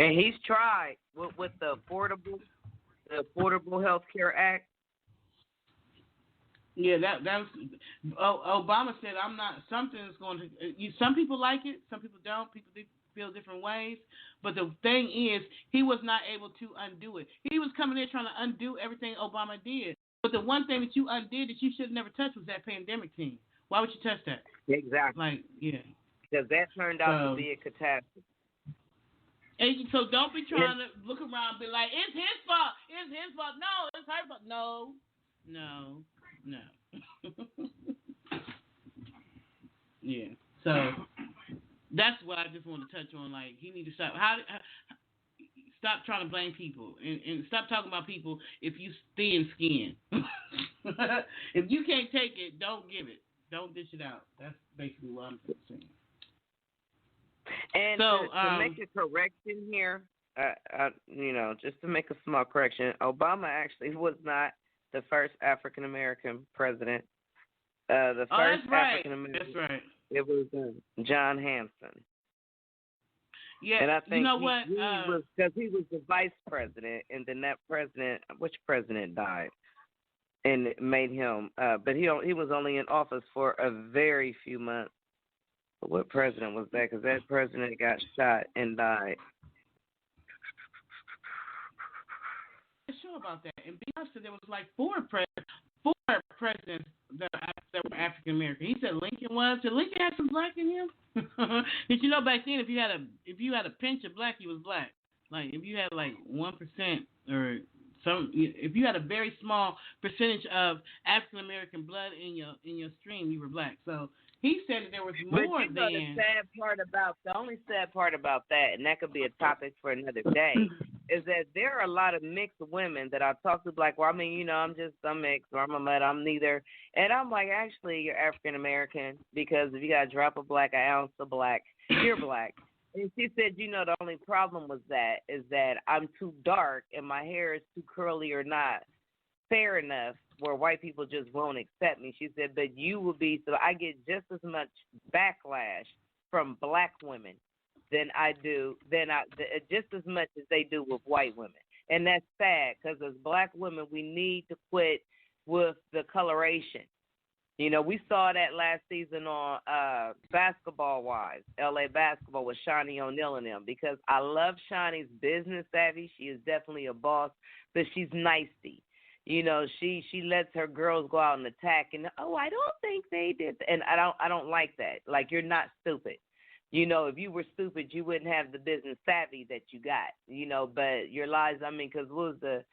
Speaker 7: And he's tried with the Affordable Health Care Act.
Speaker 3: Yeah, that was Obama said, I'm not, something's going to, some people like it, some people don't, people feel different ways, but the thing is, he was not able to undo it. He was coming in trying to undo everything Obama did, but the one thing that you undid that you should have never touched was that pandemic team. Why would you touch that?
Speaker 7: Exactly.
Speaker 3: Like, yeah.
Speaker 7: Because that turned out to be a catastrophe.
Speaker 3: And so don't be trying to look around and be like, it's his fault. It's his fault. No, it's her fault. No. Yeah. So that's what I just want to touch on. Like, he need to stop. Stop trying to blame people and stop talking about people if you thin skin. If you can't take it, don't give it. Don't dish it out. That's basically what I'm saying.
Speaker 7: And
Speaker 3: so,
Speaker 7: to make a correction here, just to make a small correction, Obama actually was not the first African American president. The first African American.
Speaker 3: That's right.
Speaker 7: It was John Hanson.
Speaker 3: Yeah,
Speaker 7: and I think
Speaker 3: you know
Speaker 7: he was because he was the vice president, and then that president, which president died, and it made him. But he was only in office for a very few months. But what president was that? Because that president got shot and died.
Speaker 3: I'm sure about that. And Beyonce, there was like four presidents that were African American. He said Lincoln was. Did Lincoln have some black in him? Did you know back then if you had a pinch of black, he was black. Like if you had like 1% or if you had a very small percentage of African American blood in your stream, you were black. So he said that there was more
Speaker 7: than. But the only sad part about that, and that could be a topic for another day, is that there are a lot of mixed women that I talk to, like, well, I mean, I'm mixed, or I'm a mud, I'm neither. And I'm like, actually, you're African American, because if you got a drop of black, an ounce of black, you're black. And she said, the only problem is that I'm too dark and my hair is too curly or not fair enough where white people just won't accept me. She said, but you will be, so I get just as much backlash from black women just as much as they do with white women. And that's sad because as black women, we need to quit with the coloration. We saw that last season on Basketball Wives, LA Basketball with Shawnee O'Neal and them, because I love Shawnee's business savvy. She is definitely a boss, but she's nicey. She lets her girls go out and attack, and I don't think they did, and I don't like that. Like, you're not stupid. If you were stupid, you wouldn't have the business savvy that you got. But your lies. I mean, because what was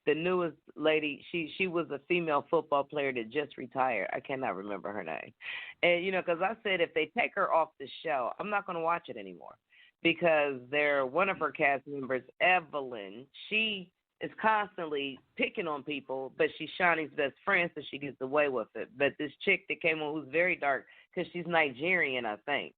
Speaker 7: the newest lady? She was a female football player that just retired. I cannot remember her name. And because I said if they take her off the show, I'm not going to watch it anymore because one of her cast members, Evelyn, she is constantly picking on people, but she's Shawnee's best friend, so she gets away with it. But this chick that came on who's very dark, because she's Nigerian, I think,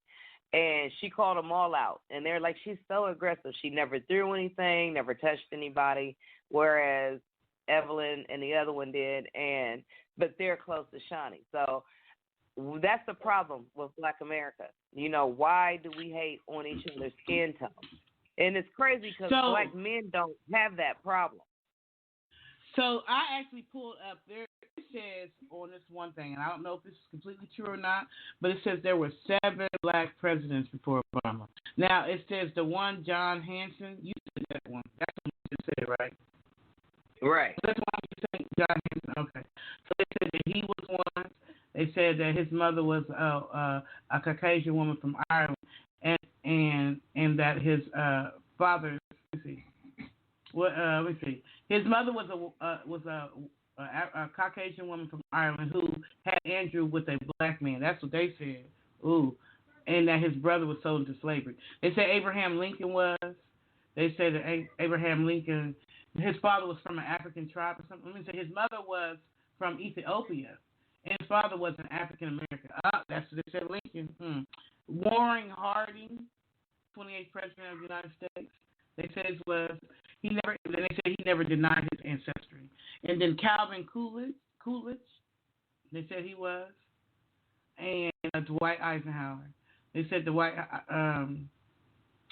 Speaker 7: and she called them all out. And they're like, she's so aggressive. She never threw anything, never touched anybody, whereas Evelyn and the other one did. But they're close to Shawnee. So that's the problem with Black America. Why do we hate on each other's skin tone? And it's crazy because black men don't have that problem.
Speaker 3: So I actually pulled up there. It says on this one thing, and I don't know if this is completely true or not, but it says there were 7 black presidents before Obama. Now it says the one John Hanson. You said that one. That's what you just said, right?
Speaker 7: Right.
Speaker 3: So that's why you say John Hanson. Okay. So they said that he was one. They said that his mother was a Caucasian woman from Ireland, and that his father. Let me see. His mother was a Caucasian woman from Ireland who had Andrew with a black man. That's what they said. Ooh, and that his brother was sold into slavery. They said Abraham Lincoln was. They said that Abraham Lincoln, his father was from an African tribe or something. Let me say his mother was from Ethiopia, and his father was an African American. That's what they said. Lincoln. Warren Harding, 28th president of the United States. They said he never denied his ancestry. And then Calvin Coolidge, they said he was, and Dwight Eisenhower. They said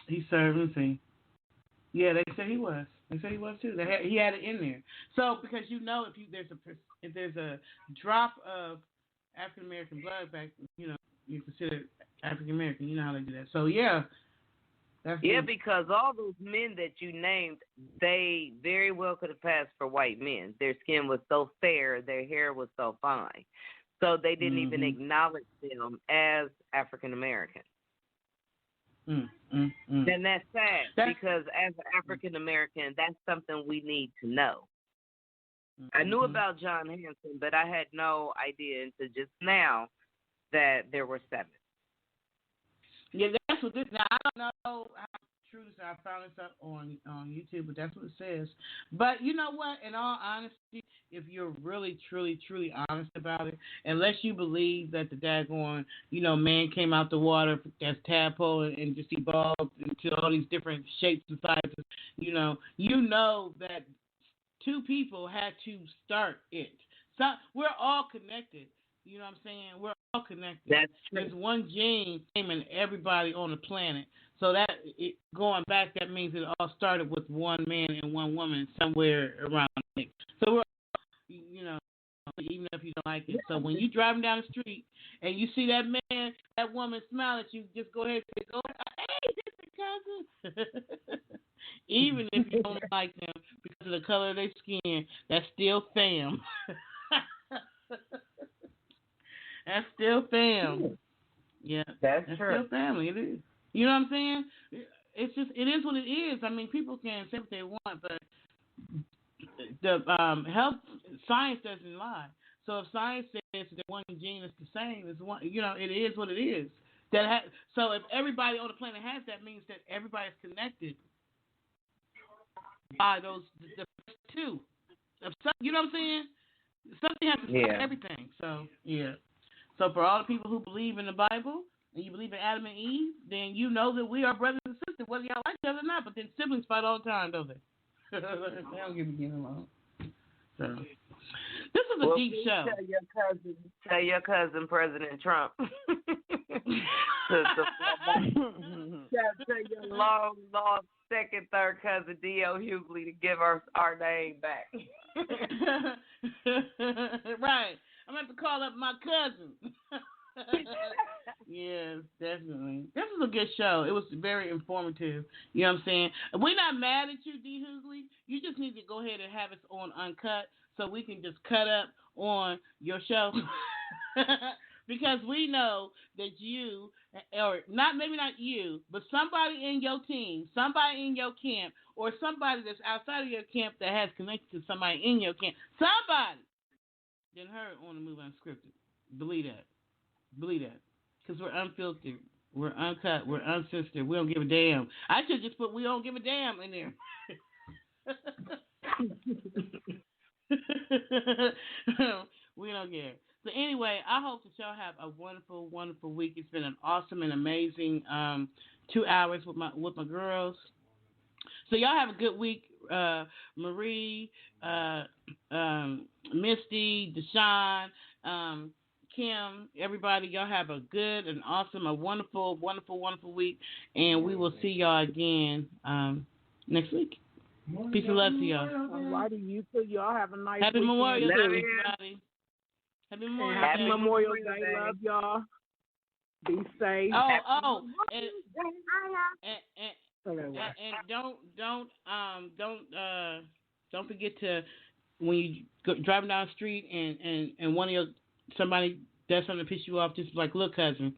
Speaker 3: he served. Let me see. Yeah, they said he was. They said he was too. He had it in there. So because if there's a drop of African American blood back, you consider African American. You know how they do that. So yeah.
Speaker 7: Because all those men that you named, they very well could have passed for white men. Their skin was so fair, their hair was so fine. So they didn't even acknowledge them as African American. And that's sad because as an African American, that's something we need to know. I knew about John Hanson, but I had no idea until just now that there were 7.
Speaker 3: Yeah, that's what this. Now I don't know how true this is. I found this up on YouTube, but that's what it says. But you know what? In all honesty, if you're really, truly, truly honest about it, unless you believe that the daggone, man came out the water as tadpole and just evolved into all these different shapes and sizes, you know that 2 people had to start it. So we're all connected. You know what I'm saying? We're all connected.
Speaker 7: That's true.
Speaker 3: There's one gene in everybody on the planet. So going back, that means it all started with one man and one woman somewhere around there. So we're, even if you don't like it. So when you're driving down the street and you see that man, that woman smile at you, just go ahead and say, hey, this is cousin. Even if you don't like them because of the color of their skin, that's still fam. That's still fam. Yeah,
Speaker 7: that's true.
Speaker 3: Still family. It is. You know what I'm saying? It is what it is. I mean, people can say what they want, but the science doesn't lie. So if science says that one gene is the same, it's one. It is what it is. So if everybody on the planet has that, means that everybody's connected by the first 2. You know what I'm saying? Something has to start everything. So yeah. So for all the people who believe in the Bible and you believe in Adam and Eve, then you know that we are brothers and of whether y'all like each other or not, but then siblings fight all the time, don't they? They don't give me getting along. So, this is a deep show.
Speaker 7: Tell your cousin President Trump. Tell your long lost second, third cousin D.O. Hughley to give us our name back.
Speaker 3: Right. I'm going to have to call up my cousin. Yes, definitely. This was a good show. It was very informative. You know what I'm saying? We're not mad at you, D. Hughley. You just need to go ahead and have us on Uncut so we can just cut up on your show. Because we know that you, or maybe not you, but somebody in your team, somebody in your camp, or somebody that's outside of your camp that has connected to somebody in your camp, somebody didn't heard on the movie Unscripted. Believe that. Because we're unfiltered, we're uncut, we're uncensored, we don't give a damn. I should just put "we don't give a damn" in there. We don't care. So anyway, I hope that y'all have a wonderful, wonderful week. It's been an awesome and amazing 2 hours with my girls. So y'all have a good week, Marie, Misty, Deshaun, Kim, everybody. Y'all have a good and awesome, a wonderful, wonderful, wonderful week, and we will see y'all again next week. Peace and love to y'all.
Speaker 6: Alrighty, you too. Y'all have a nice
Speaker 3: Happy
Speaker 6: weekend.
Speaker 3: Memorial Day, everybody. Happy
Speaker 6: Memorial Day. Love y'all. Be safe.
Speaker 3: Don't forget to, when you go driving down the street and one of somebody does something to piss you off, just like, look, cousin.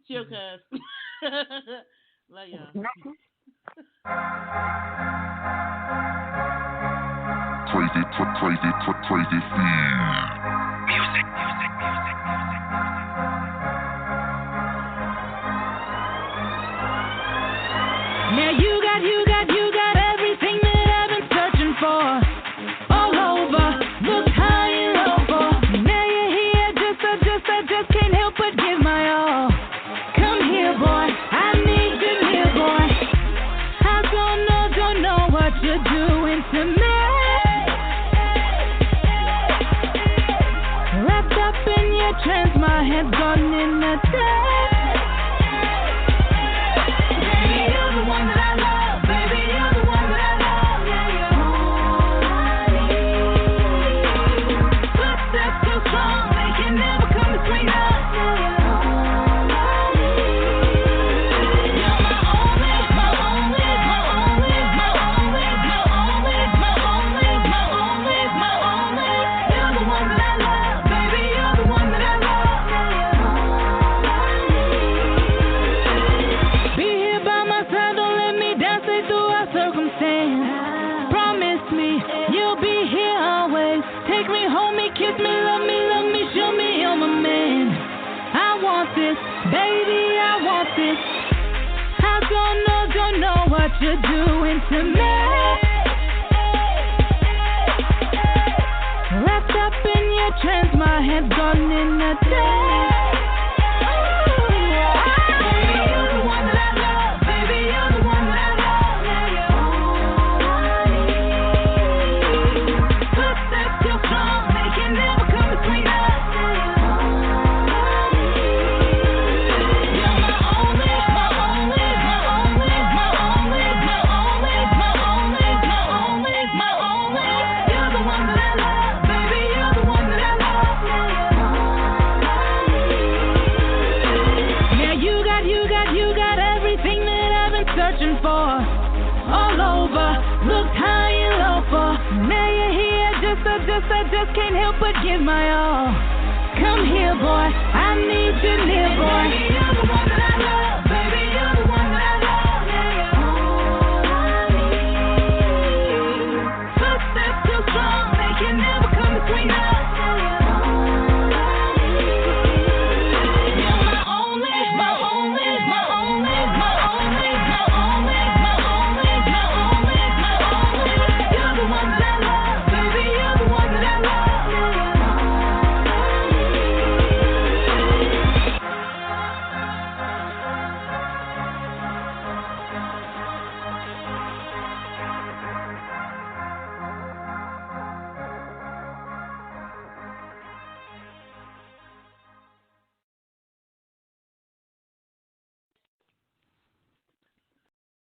Speaker 3: Chill, cuz. Love y'all.
Speaker 11: Crazy feed. Music.
Speaker 2: Now you got everything that I've been searching for. All over, look high and low for. Now you're here, I just can't help but give my all. Come here, boy, I need you here, boy. I don't know what you're doing to me. Wrapped up in your trance, my head's gone in a daze. Baby, you're the one that I love. Baby, you're the one that I love. Yeah, you're all I need. Footsteps so strong, they can never come between us. Yeah, you're all I need. You're my only. You're the one that I love. Baby, you're the one that I love. Yeah, you're all I need. Be here by my side, don't let me down, stay through our circumstance. Promise me you'll be here always. Take me, hold me, kiss me, love me, show me you're my man. I want this, baby, I want this. I don't know what you're doing to me. Wrapped up in your trance, my head's gone in a daze. Baby, you're the one that I love. Baby, you're the one that I love. Yeah, you're all I need. Footsteps so strong, they can never come between us. Yeah, you're all I need. You're my only. You're the one that I love. Baby, you're the one that I love. Yeah, you're all I need. Now you got everything that I've been searching for. All over, looked high and low for. Now you're here, I just can't help but give my all. Come here, boy, I need you near, boy. Baby, you're the one that I love.